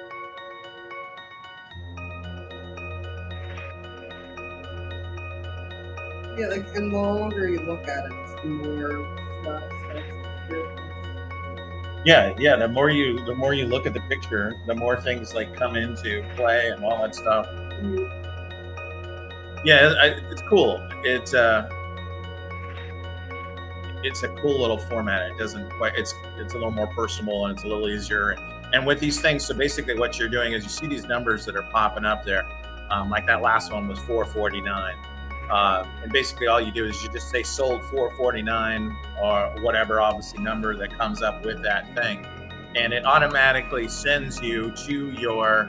Yeah, like, and the longer you look at it, it's the more stuff starts to Yeah. The more you look at the picture, the more things like come into play and all that stuff. Mm-hmm. Yeah, it's cool. It's a cool little format. It doesn't quite. It's a little more personal and it's a little easier. And with these things, so basically what you're doing is you see these numbers that are popping up there. Like that last one was 449. And basically all you do is you just say sold 449 or whatever obviously number that comes up with that thing, and it automatically sends you to your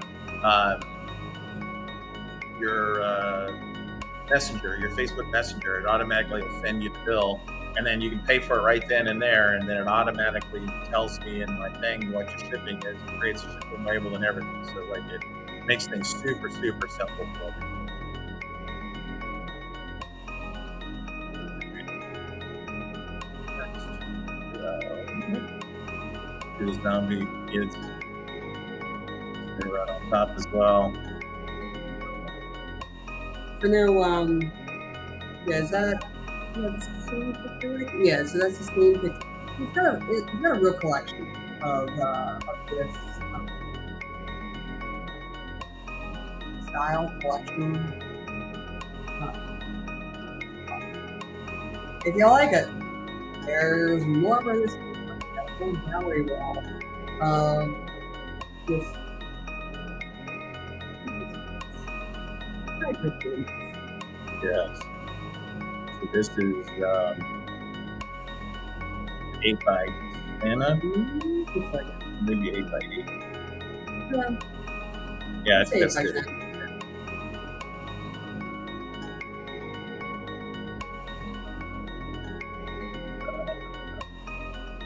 messenger, your Facebook Messenger. It automatically will send you the bill, and then you can pay for it right then and there, and then it automatically tells me in my thing what your shipping is. It creates a shipping label and everything, so like it makes things super simple for me. Zombie kids. They're right on top as well. So now, yeah, is that the same picture? Yeah, so that's the same picture. It's got a real collection of this style collection. If you like it, there's more of this whole gallery wall of this type of things. Yes. So this is 8 by 10, Looks like it. maybe 8 by 8. Yeah, Yeah, it's 8 that's by it. 10.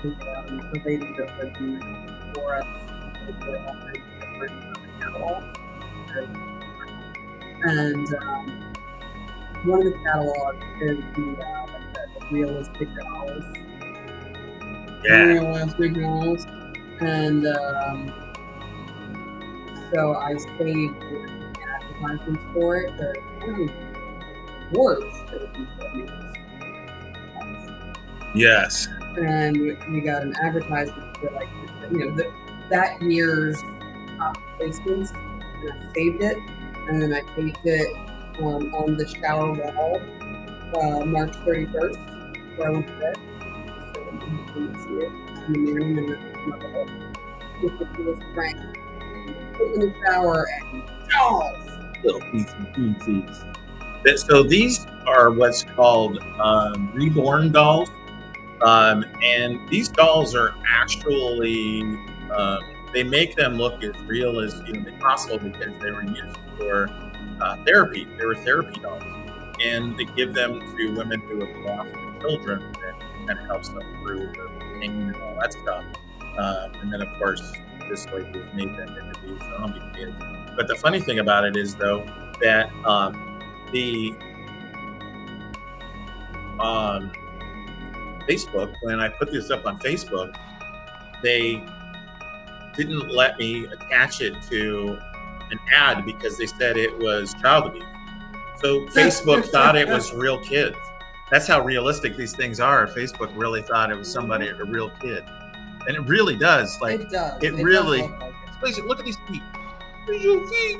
The lady that lived in for us, and one of the catalogs is the realistic dolls. Yeah. Realistic dolls. And so I saved the advertisements for it. There's kind of words that people use. Yes. And we got an advertisement for like that year's top placements, and I saved it, and then I taped it on the shower wall March 31st, where I went to bed, so you can see it in the mirror, and then with Frank in the shower and dolls. Little pieces. So these are what's called reborn dolls. And these dolls are actually, they make them look as real as humanly possible because they were used for therapy. They were therapy dolls. And they give them to women who have lost their children, and kind of helps them through the pain and all that stuff. And then, of course, this lady has made them into these zombie kids. But the funny thing about it is, though, that the Facebook, when I put this up on Facebook, they didn't let me attach it to an ad because they said it was child abuse. So Facebook thought it was real kids. That's how realistic these things are. Facebook really thought it was somebody, a real kid. And it really does. Like, It does. It really. Does look like it. Please, look at these feet. These little feet.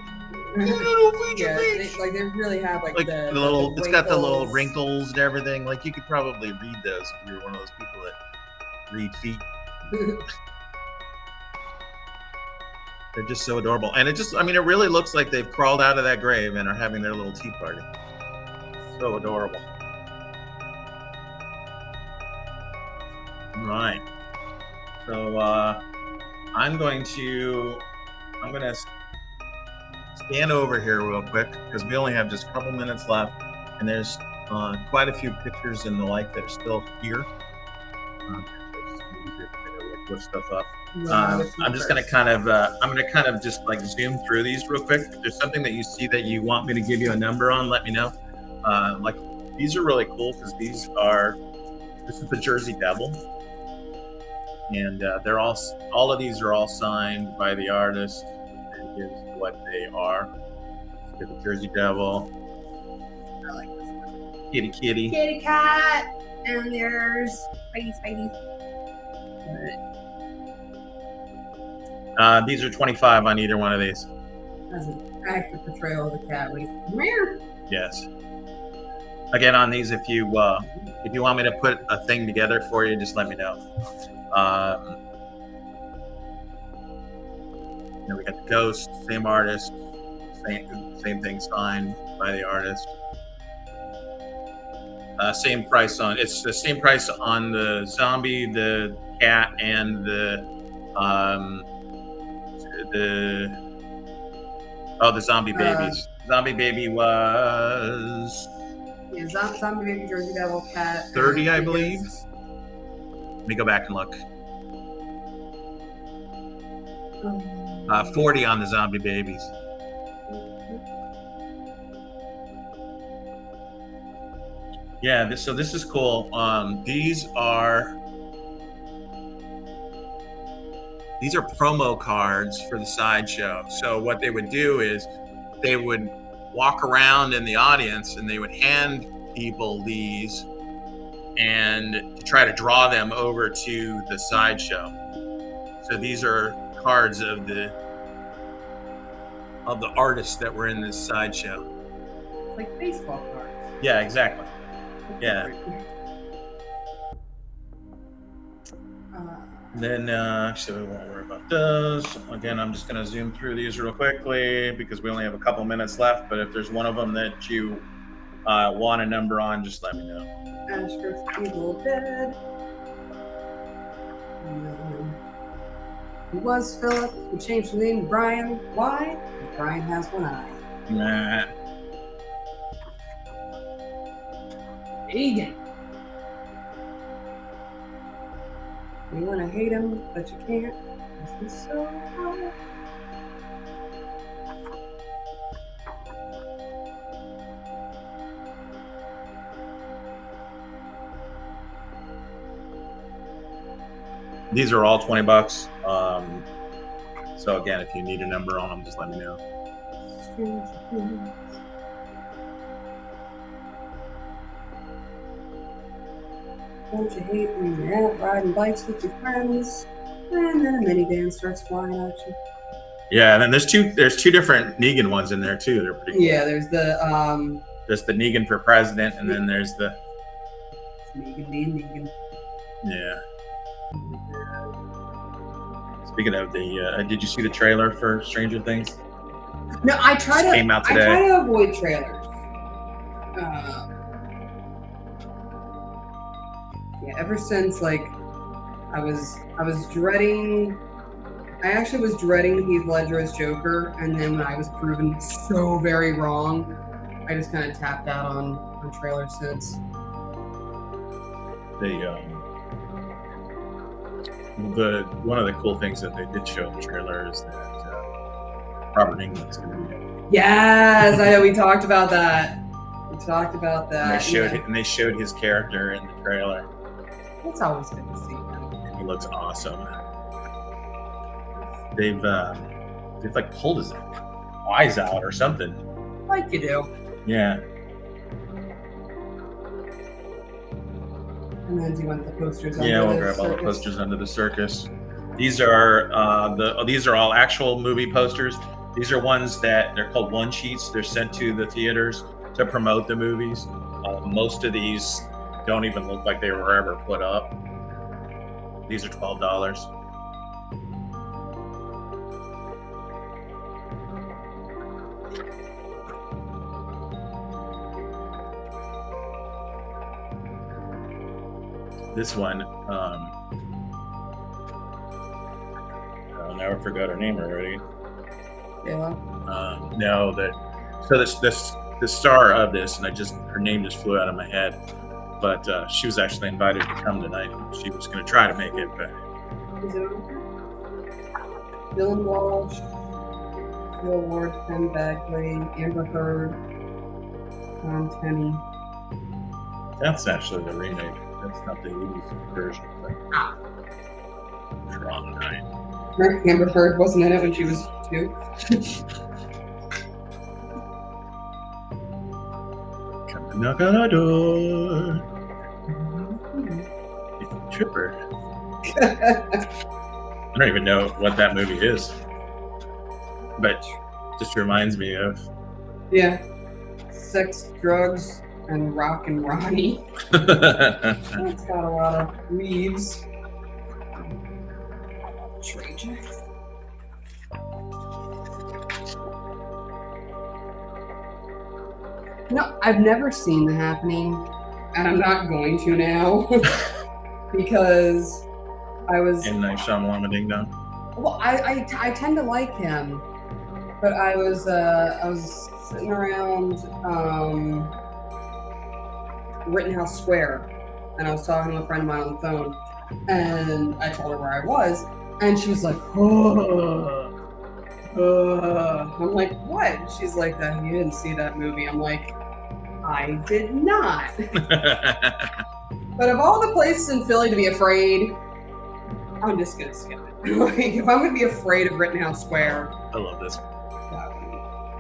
These little feet. Yeah, they really have like the little. It's got the little wrinkles. wrinkles and everything. Like, you could probably read those if you were one of those people that read feet. They're just so adorable. And it really looks like they've crawled out of that grave and are having their little tea party. So adorable. All right. So I'm going to scan over here real quick because we only have just a couple minutes left, and there's quite a few pictures and the like that are still here. Look stuff up. I'm just gonna kind of just like zoom through these real quick. If there's something that you see that you want me to give you a number on, let me know. Like, these are really cool because this is the Jersey Devil, and they're all of these are all signed by the artist. It gives what they are. Let's get the Jersey Devil. I like this one. Kitty. Kitty cat, and there's Spidey. These are 25 on either one of these. That's an accurate portrayal of the cat. Come here. Yes. Again, on these, if you want me to put a thing together for you, just let me know. We got the Ghost, same artist, same thing signed by the artist. Same price on. It's the same price on the zombie, the cat, and the zombie babies. Zombie baby was Zombie baby, Jersey Devil, cat. 30, I believe. Let me go back and look. 40 on the zombie babies. Yeah, this is cool. These these are promo cards for the sideshow. So what they would do is they would walk around in the audience and they would hand people these and to try to draw them over to the sideshow. So these are cards of the artists that were in this sideshow. It's like baseball cards. Yeah, exactly. Yeah. Then actually we won't worry about this. Again, I'm just going to zoom through these real quickly because we only have a couple minutes left. But if there's one of them that you want a number on, just let me know. Ash vs. Evil Dead. He was Philip. He changed the name to Brian. Why? Because Brian has one eye. Nah. Egan. You want to hate him, but you can't. This is so hard. These are all $20. So again, if you need a number on them, just let me know. Don't you hate when you're out riding bikes with your friends, and then a minivan starts flying at you? Yeah, and then there's two different Negan ones in there too. They're pretty cool. Yeah, there's the There's the Negan for president, and then there's the Negan being Negan. Yeah. Speaking of the, did you see the trailer for Stranger Things? No, I try Came out today. I try to avoid trailers. Yeah, ever since like I was dreading. I actually was dreading Heath Ledger as Joker, and then when I was proven so very wrong, I just kind of tapped out on trailers since. One of the cool things that they did show in the trailer is that Robert Englund's going to be in it. Yes, I know. We talked about that. And they showed his character in the trailer. It's always good to see him. And he looks awesome. They've like pulled his eyes out or something. Like you do. Yeah. And then do you want the posters? We'll grab all the posters under the circus. These are these are all actual movie posters. These are ones that they're called one sheets. They're sent to the theaters to promote the movies. Most of these don't even look like they were ever put up. These are $12. This one, I never forgot her name already. Yeah. The star of this, and her name just flew out of my head, but she was actually invited to come tonight. She was going to try to make it, but. Is it over? Dylan Walsh, Phil Ward, Ken Bagley, Amber Heard, Tom Tenney. That's actually the remake. That's not the 80s version. Wrong night. Amber Heard wasn't in it when she was 2. Come and knock on our door. It's a tripper. I don't even know what that movie is, but just reminds me of. Yeah. Sex, drugs, and Rock and Ronnie. It's got a lot of weaves. Trajan. No, I've never seen The Happening, and I'm not going to now because I was. M. Night Shyamalan Ding Dong. Well, I tend to like him, but I was sitting around Rittenhouse Square, and I was talking to a friend of mine on the phone, and I told her where I was, and she was like, I'm like, what? She's like, you didn't see that movie. I'm like, I did not. But of all the places in Philly to be afraid, I'm just gonna skip it. Like, if I'm gonna be afraid of Rittenhouse Square, I love this. that one.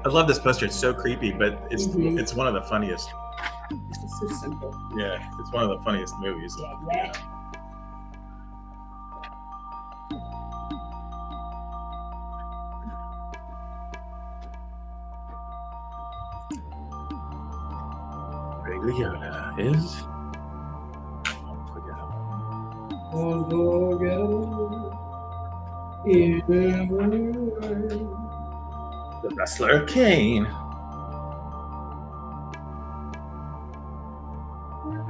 I love this poster. It's so creepy, but it's Mhm. it's one of the funniest. It's just so simple. Yeah, it's one of the funniest movies. Yeah. Ray Liotta is the wrestler Kane. I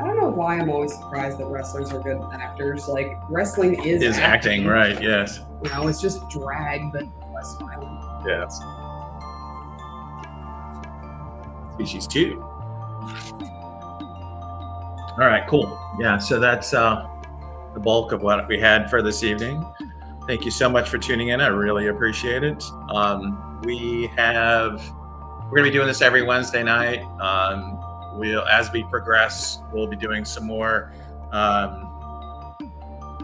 don't know why I'm always surprised that wrestlers are good actors. Like, wrestling is acting, right? Yes. You know, it's just drag, but less violent. Yes. Species 2. All right, cool. Yeah, so that's the bulk of what we had for this evening. Thank you so much for tuning in. I really appreciate it. We're going to be doing this every Wednesday night. As we progress, we'll be doing some more.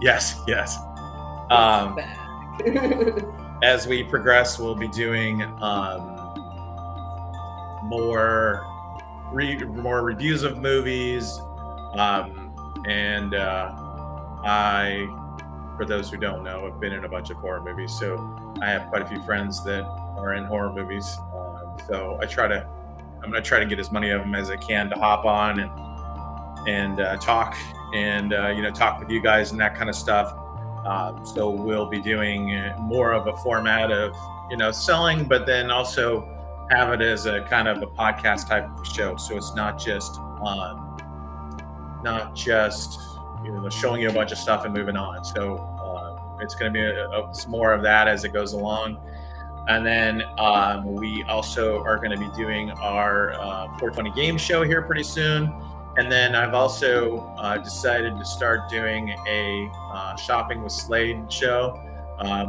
Yes. As we progress, we'll be doing more reviews of movies. And for those who don't know, I've been in a bunch of horror movies, so I have quite a few friends that are in horror movies. So I'm going to try to get as many of them as I can to hop on and talk and talk with you guys and that kind of stuff. So we'll be doing more of a format of selling, but then also have it as a kind of a podcast type of show. So it's not just showing you a bunch of stuff and moving on. So it's going to be some more of that as it goes along. And then we also are going to be doing our 420 game show here pretty soon. And then I've also decided to start doing a Shopping with Slade show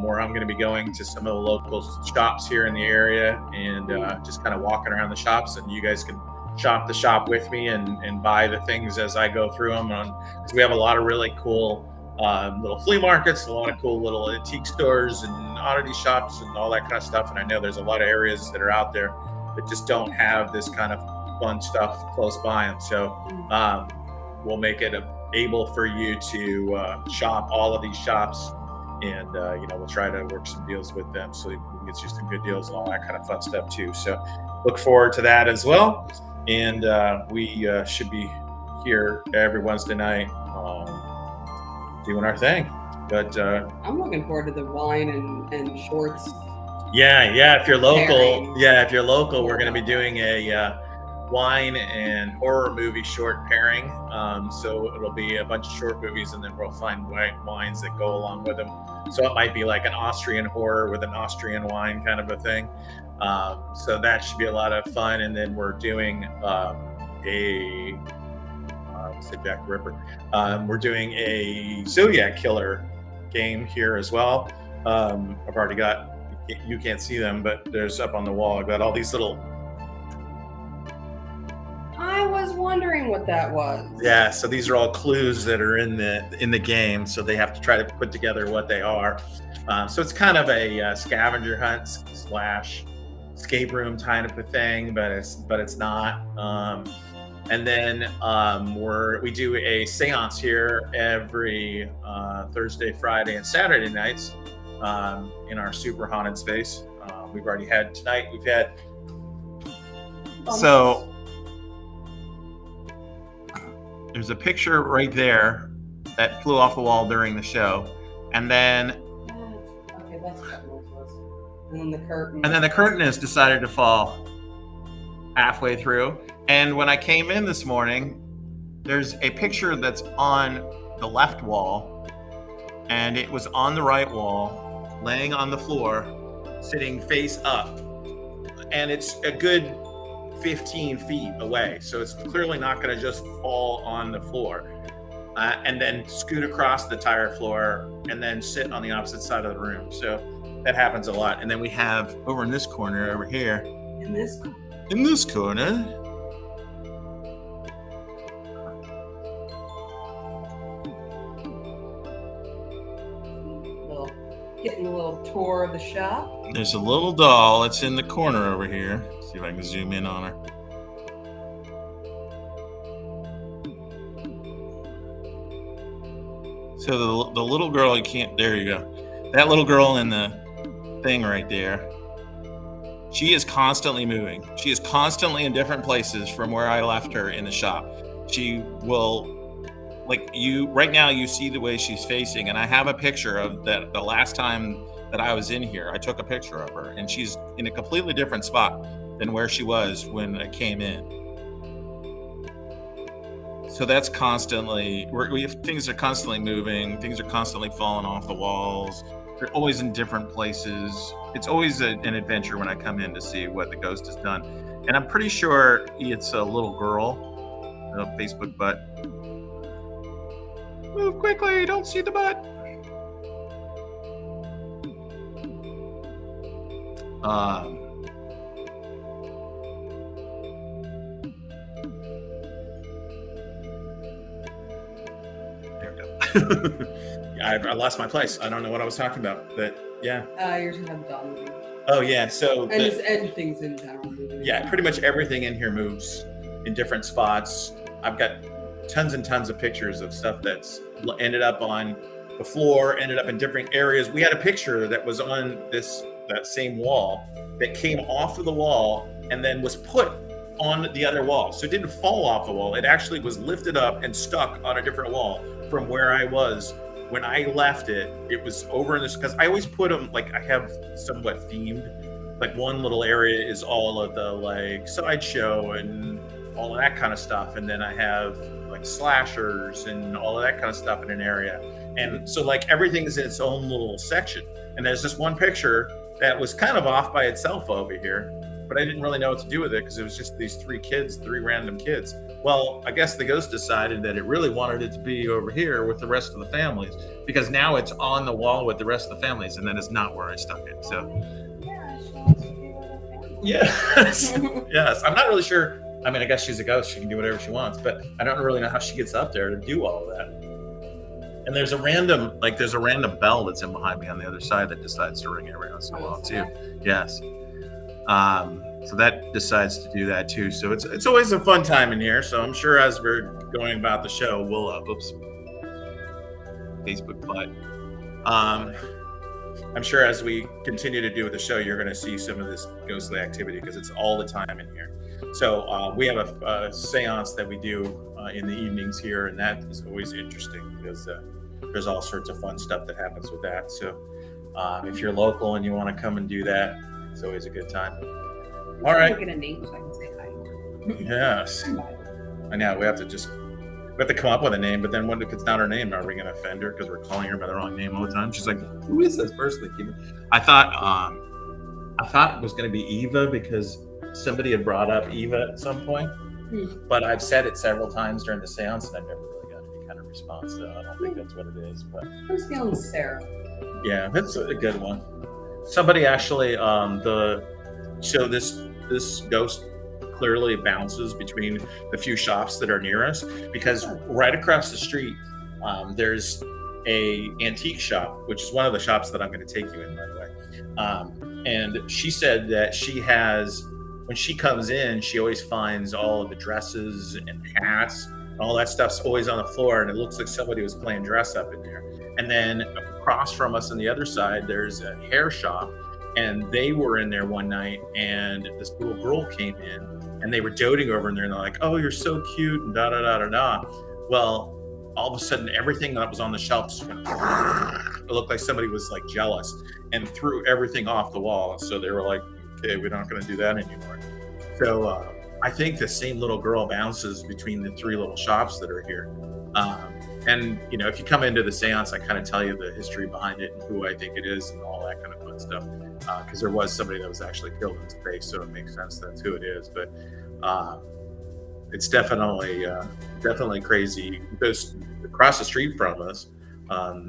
where I'm going to be going to some of the local shops here in the area and just kind of walking around the shops, and you guys can shop the shop with me and buy the things as I go through them. Because we have a lot of really cool little flea markets, a lot of cool little antique stores and oddity shops and all that kind of stuff. And I know there's a lot of areas that are out there that just don't have this kind of fun stuff close by. And so we'll make it able for you to shop all of these shops. And, we'll try to work some deals with them so we can get you some good deals and all that kind of fun stuff too. So look forward to that as well. And we should be here every Wednesday night doing our thing. But I'm looking forward to the wine and shorts. Yeah. If you're local, pairing. We're going to be doing a wine and horror movie short pairing. So it'll be a bunch of short movies, and then we'll find wines that go along with them. So it might be like an Austrian horror with an Austrian wine kind of a thing. So that should be a lot of fun. And then we're doing Jack the Ripper. We're doing a Zodiac Killer game here as well. I've already got, you can't see them, but there's up on the wall. I've got all these little. I was wondering what that was. Yeah, so these are all clues that are in the game, so they have to try to put together what they are. So it's kind of a scavenger hunt / escape room kind of a thing, but it's not. And then we do a seance here every Thursday, Friday, and Saturday nights in our super haunted space. We've already had tonight. We've had so. There's a picture right there that flew off the wall during the show, and then okay, that's what it was. And then the curtain. And then the curtain has decided to fall halfway through. And when I came in this morning, there's a picture that's on the left wall, and it was on the right wall, laying on the floor, sitting face up, and it's a good 15 feet away, so it's clearly not going to just fall on the floor and then scoot across the entire floor and then sit on the opposite side of the room. So that happens a lot. And then we have over in this corner over here, in this corner, Getting a little tour of the shop. There's a little doll. It's in the corner over here. See if I can zoom in on her. So the little girl, you can't, there you go. That little girl in the thing right there, she is constantly moving. She is constantly in different places from where I left her in the shop. She will, like you, right now you see the way she's facing, and I have a picture of that the last time that I was in here. I took a picture of her, and she's in a completely different spot than where she was when I came in. So that's constantly, things are constantly moving, things are constantly falling off the walls. They're always in different places. It's always an adventure when I come in to see what the ghost has done. And I'm pretty sure it's a little girl, a Facebook butt. Move quickly, don't see the butt. There we go. I lost my place. I don't know what I was talking about, but yeah. You're talking about the doll movie. Oh yeah, so and things in general moving. Yeah, pretty much everything in here moves in different spots. I've got tons and tons of pictures of stuff that's ended up on the floor, ended up in different areas. We had a picture that was on that same wall that came off of the wall and then was put on the other wall. So it didn't fall off the wall. It actually was lifted up and stuck on a different wall from where I was. When I left it, it was over in this, because I always put them, like I have somewhat themed, like one little area is all of the like sideshow and all of that kind of stuff. And then I have like slashers and all of that kind of stuff in an area. And so like everything's in its own little section. And there's this one picture that was kind of off by itself over here, but I didn't really know what to do with it because it was just these three random kids. Well, I guess the ghost decided that it really wanted it to be over here with the rest of the families, because now it's on the wall with the rest of the families, and that is not where I stuck it. So, yeah, she wants to be with her family. Yes, yes. I'm not really sure. I mean, I guess she's a ghost; she can do whatever she wants, but I don't really know how she gets up there to do all of that. And there's a random bell that's in behind me on the other side that decides to ring every once in a while too. Yes. So that decides to do that too. So it's always a fun time in here. So I'm sure as we're going about the show, we'll Facebook butt. I'm sure as we continue to do the show, you're going to see some of this ghostly activity because it's all the time in here. So we have a seance that we do in the evenings here, and that is always interesting because there's all sorts of fun stuff that happens with that. So if you're local and you want to come and do that, it's always a good time. All right. Get a name so I can say hi. Yes. I know we have to come up with a name, but then what if it's not her name? Are we going to offend her because we're calling her by the wrong name all the time? She's like, "Who is this person?" I thought it was going to be Eva because somebody had brought up Eva at some point, but I've said it several times during the seance, and I've never really got any kind of response. So I don't think that's what it is. But I was feeling Sarah. Yeah, that's a good one. Somebody actually so this ghost clearly bounces between the few shops that are near us, because right across the street there's a antique shop, which is one of the shops that I'm going to take you in, by the way. And she said that when she comes in, she always finds all of the dresses and hats, all that stuff's always on the floor, and it looks like somebody was playing dress up in there. And then across from us on the other side, there's a hair shop. And they were in there one night, and this little girl came in, and they were doting over in there, and they're like, "Oh, you're so cute," and da da da da da. Well, all of a sudden, everything that was on the shelf just went. It looked like somebody was like jealous and threw everything off the wall. So they were like, "Okay, we're not going to do that anymore." So I think the same little girl bounces between the three little shops that are here. And if you come into the seance, I kind of tell you the history behind it and who I think it is and all that kind of fun stuff. Because there was somebody that was actually killed in space, so it makes sense that's who it is. But it's definitely crazy. Because across the street from us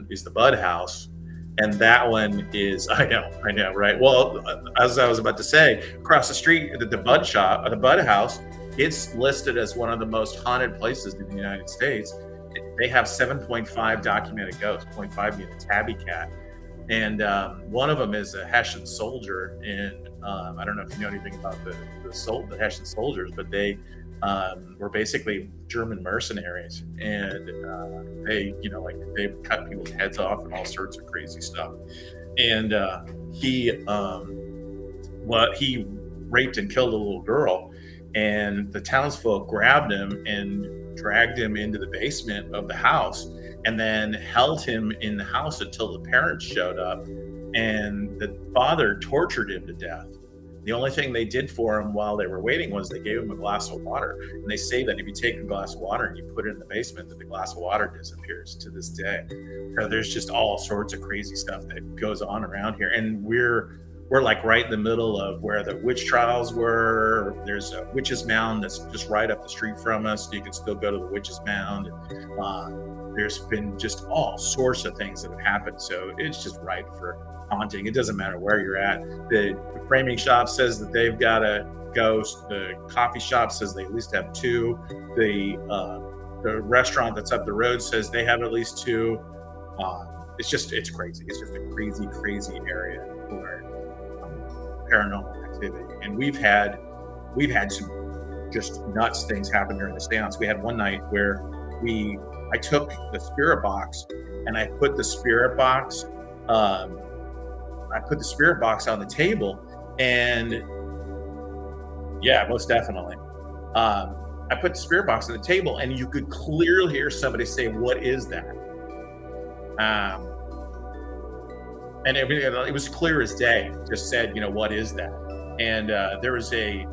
is the Bud House, and that one is I know, right? Well, as I was about to say, across the street, the Bud shop, the Bud House, it's listed as one of the most haunted places in the United States. They have 7.5 documented ghosts, 0.5 being a tabby cat. And one of them is a Hessian soldier. And I don't know if you know anything about the Hessian soldiers, but they were basically German mercenaries, and they, like they cut people's heads off and all sorts of crazy stuff. And he raped and killed a little girl, and the townsfolk grabbed him and dragged him into the basement of the house, and then held him in the house until the parents showed up, and the father tortured him to death. The only thing they did for him while they were waiting was they gave him a glass of water. And they say that if you take a glass of water and you put it in the basement, that the glass of water disappears to this day. So there's just all sorts of crazy stuff that goes on around here. And we're like right in the middle of where the witch trials were. There's a witch's mound that's just right up the street from us. You can still go to the witch's mound. There's been just all sorts of things that have happened. So it's just ripe for haunting. It doesn't matter where you're at. The framing shop says that they've got a ghost. The coffee shop says they at least have two. The restaurant that's up the road says they have at least two. It's crazy. It's just a crazy area for paranormal activity. And we've had some just nuts things happen during the seance. We had one night where I took the spirit box and I put the spirit box on the table, and yeah, most definitely. I put the spirit box on the table, and you could clearly hear somebody say, "What is that?" And it was clear as day. Just said, "What is that?" And there's a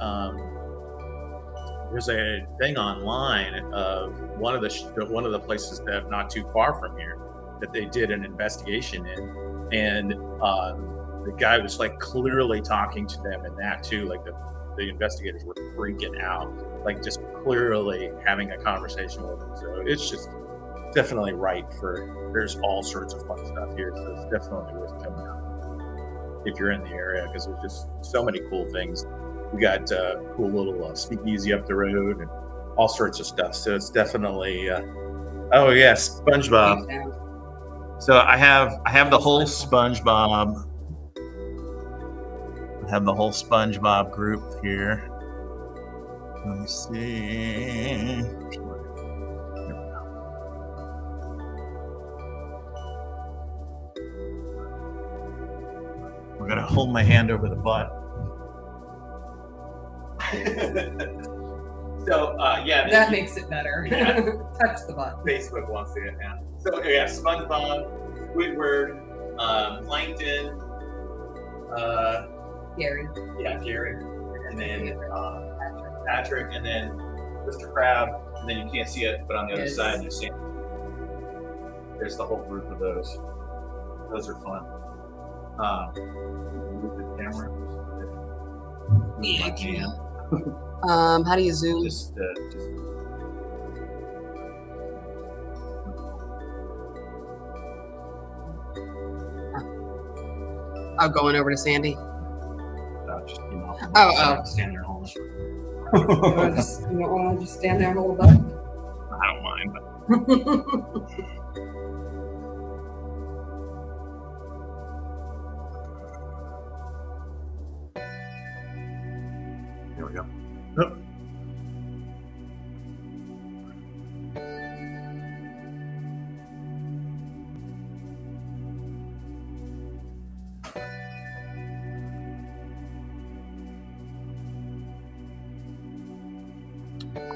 thing online of one of the places that not too far from here that they did an investigation in. And the guy was like clearly talking to them, and that too, like the investigators were freaking out, like just clearly having a conversation with them. So it's just definitely right there's all sorts of fun stuff here. So it's definitely worth coming out if you're in the area, because there's just so many cool things. We got cool little speakeasy up the road and all sorts of stuff. So it's definitely oh yeah, SpongeBob. So I have the whole SpongeBob. I have the whole SpongeBob group here. Let me see. We're gonna hold my hand over the butt. So yeah, that makes it better. Yeah. Touch the butt. Facebook wants to get now. So yeah, SpongeBob, Squidward, Plankton, Gary. Yeah, Gary, and then Patrick, and then Mr. Crab, and then you can't see it, but on the other side you see there's the whole group of those. Those are fun. Move the camera. Yeah, I can. How do you zoom? Just Oh, going over to Sandy. just stand there and hold it. You don't want to just stand there and hold a butt? I don't mind, but here we go. Oh.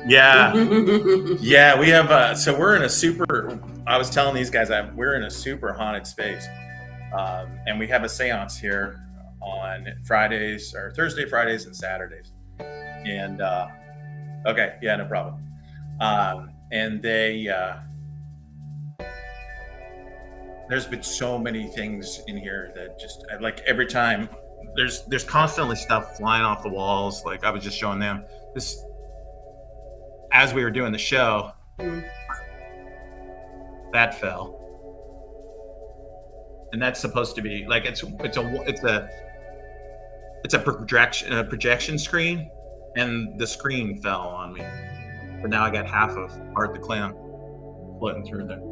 Yeah. Yeah, we have so we're in a super, I was telling these guys that we're in a super haunted space. And we have a seance here on Fridays, or Thursday, Fridays, and Saturdays. And okay, yeah, no problem. And there's been so many things in here that just like every time there's constantly stuff flying off the walls. Like I was just showing them this as we were doing the show. That fell, and that's supposed to be like it's a projection screen, and the screen fell on me. But now I got half of Art the Clown floating through there.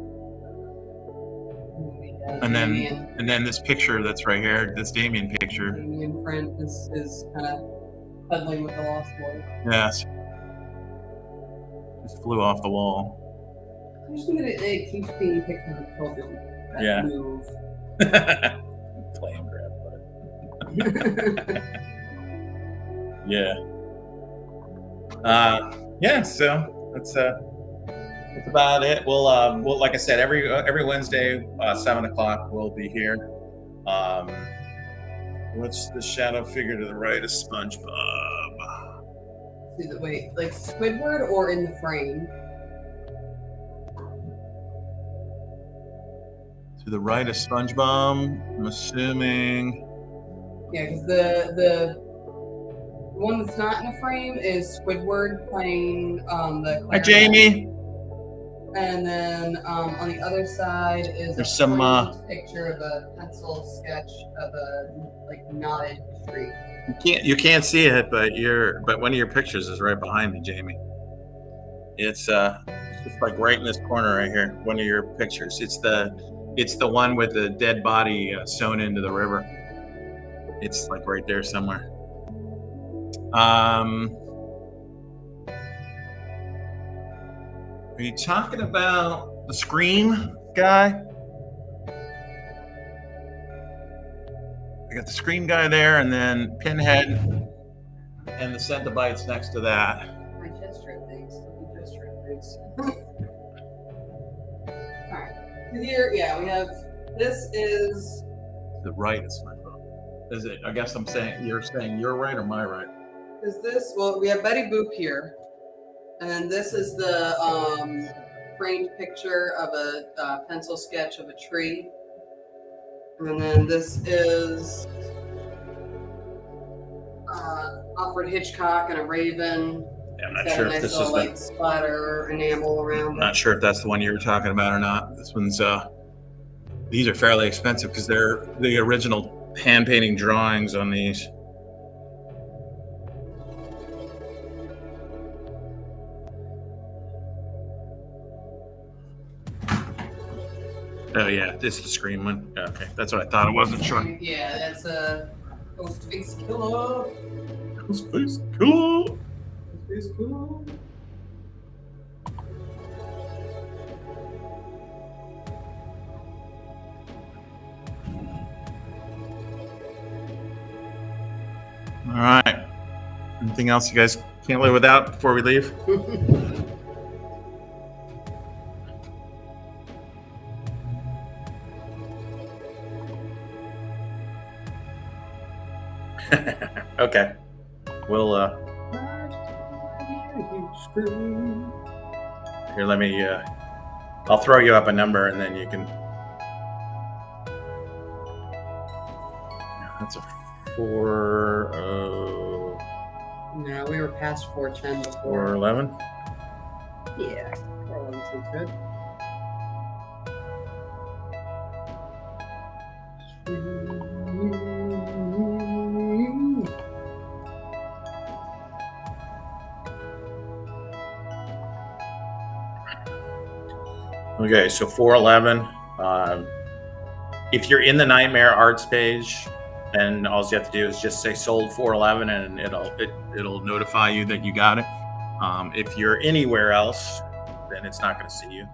And Damien. then this picture that's right here, this Damien picture. Damien print is kind of cuddling with the lost boy. Yes. Just flew off the wall. I just think that it keeps being pictures of children that move. Flame grab bud. Yeah. So that's about it. We'll like I said, every Wednesday, 7:00 we'll be here. What's the shadow figure to the right of SpongeBob? Wait, like Squidward or in the frame? To the right of SpongeBob, I'm assuming. Yeah, because the one that's not in the frame is Squidward playing the clarinet. Hi, Jamie. And then on the other side is There's a some picture of a pencil sketch of a knotted tree. You can't see it, but one of your pictures is right behind me, Jamie. It's just like right in this corner right here. One of your pictures. It's the one with the dead body sewn into the river. It's like right there somewhere. Are you talking about the Scream guy? I got the Scream guy there, and then Pinhead, and the Centibites next to that. My chest strip things. Alright. Here, yeah, we have. This is. The right is my phone. Is it? I guess you're saying you're right or my right? Is this? Well, we have Betty Boop here. And this is the framed picture of a pencil sketch of a tree. And then this is Alfred Hitchcock and a raven. Yeah, I'm not sure if this is the splatter enamel around. I'm not sure if that's the one you were talking about or not. This one's these are fairly expensive because they're the original hand painting drawings on these. Oh yeah, this is the Scream one. Okay, that's what I thought. I wasn't sure. Yeah, that's a Ghostface Killer. Ghostface Killer. Ghostface Killer. All right. Anything else you guys can't live without before we leave? Okay. We'll here, let me I'll throw you up a number and then you can. That's a 4. No, we were past 410 before. 411. Yeah, 411 sounds good. Okay, so 411. If you're in the Nightmare Arts page, then all you have to do is just say sold 411, and it'll notify you that you got it. If you're anywhere else, then it's not going to see you.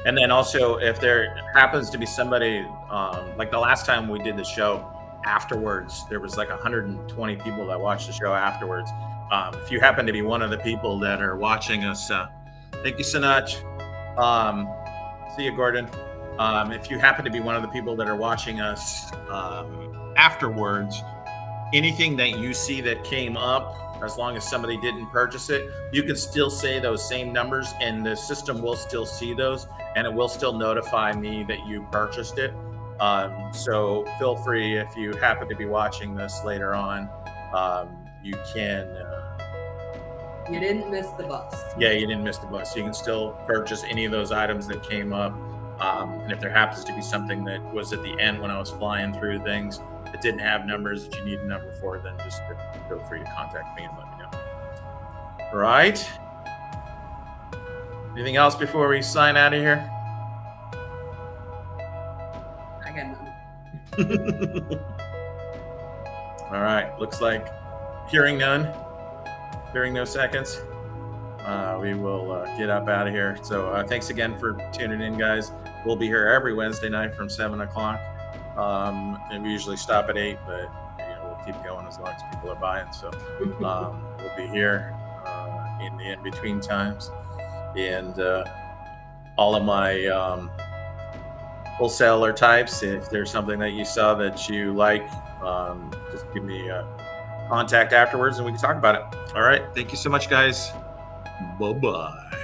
And then also, if there happens to be somebody, like the last time we did the show, afterwards, there was like 120 people that watched the show afterwards. If you happen to be one of the people that are watching us, thank you so much. See you, Gordon. If you happen to be one of the people that are watching us afterwards, anything that you see that came up, as long as somebody didn't purchase it, you can still say those same numbers and the system will still see those, and it will still notify me that you purchased it. So feel free, if you happen to be watching this later on, you can... you didn't miss the bus. Yeah, you didn't miss the bus. You can still purchase any of those items that came up. And if there happens to be something that was at the end when I was flying through things, that didn't have numbers that you need a number for, then just feel free to contact me and let me know. All right. Anything else before we sign out of here? I got none. All right. Looks like hearing none, hearing no seconds. We will get up out of here. So thanks again for tuning in, guys. We'll be here every Wednesday night from 7 o'clock. And we usually stop at 8, but we'll keep going as long as people are buying. So we'll be here in the in-between times. And all of my wholesaler types, if there's something that you saw that you like, just give me a contact afterwards and we can talk about it. All right. Thank you so much, guys. Bye-bye.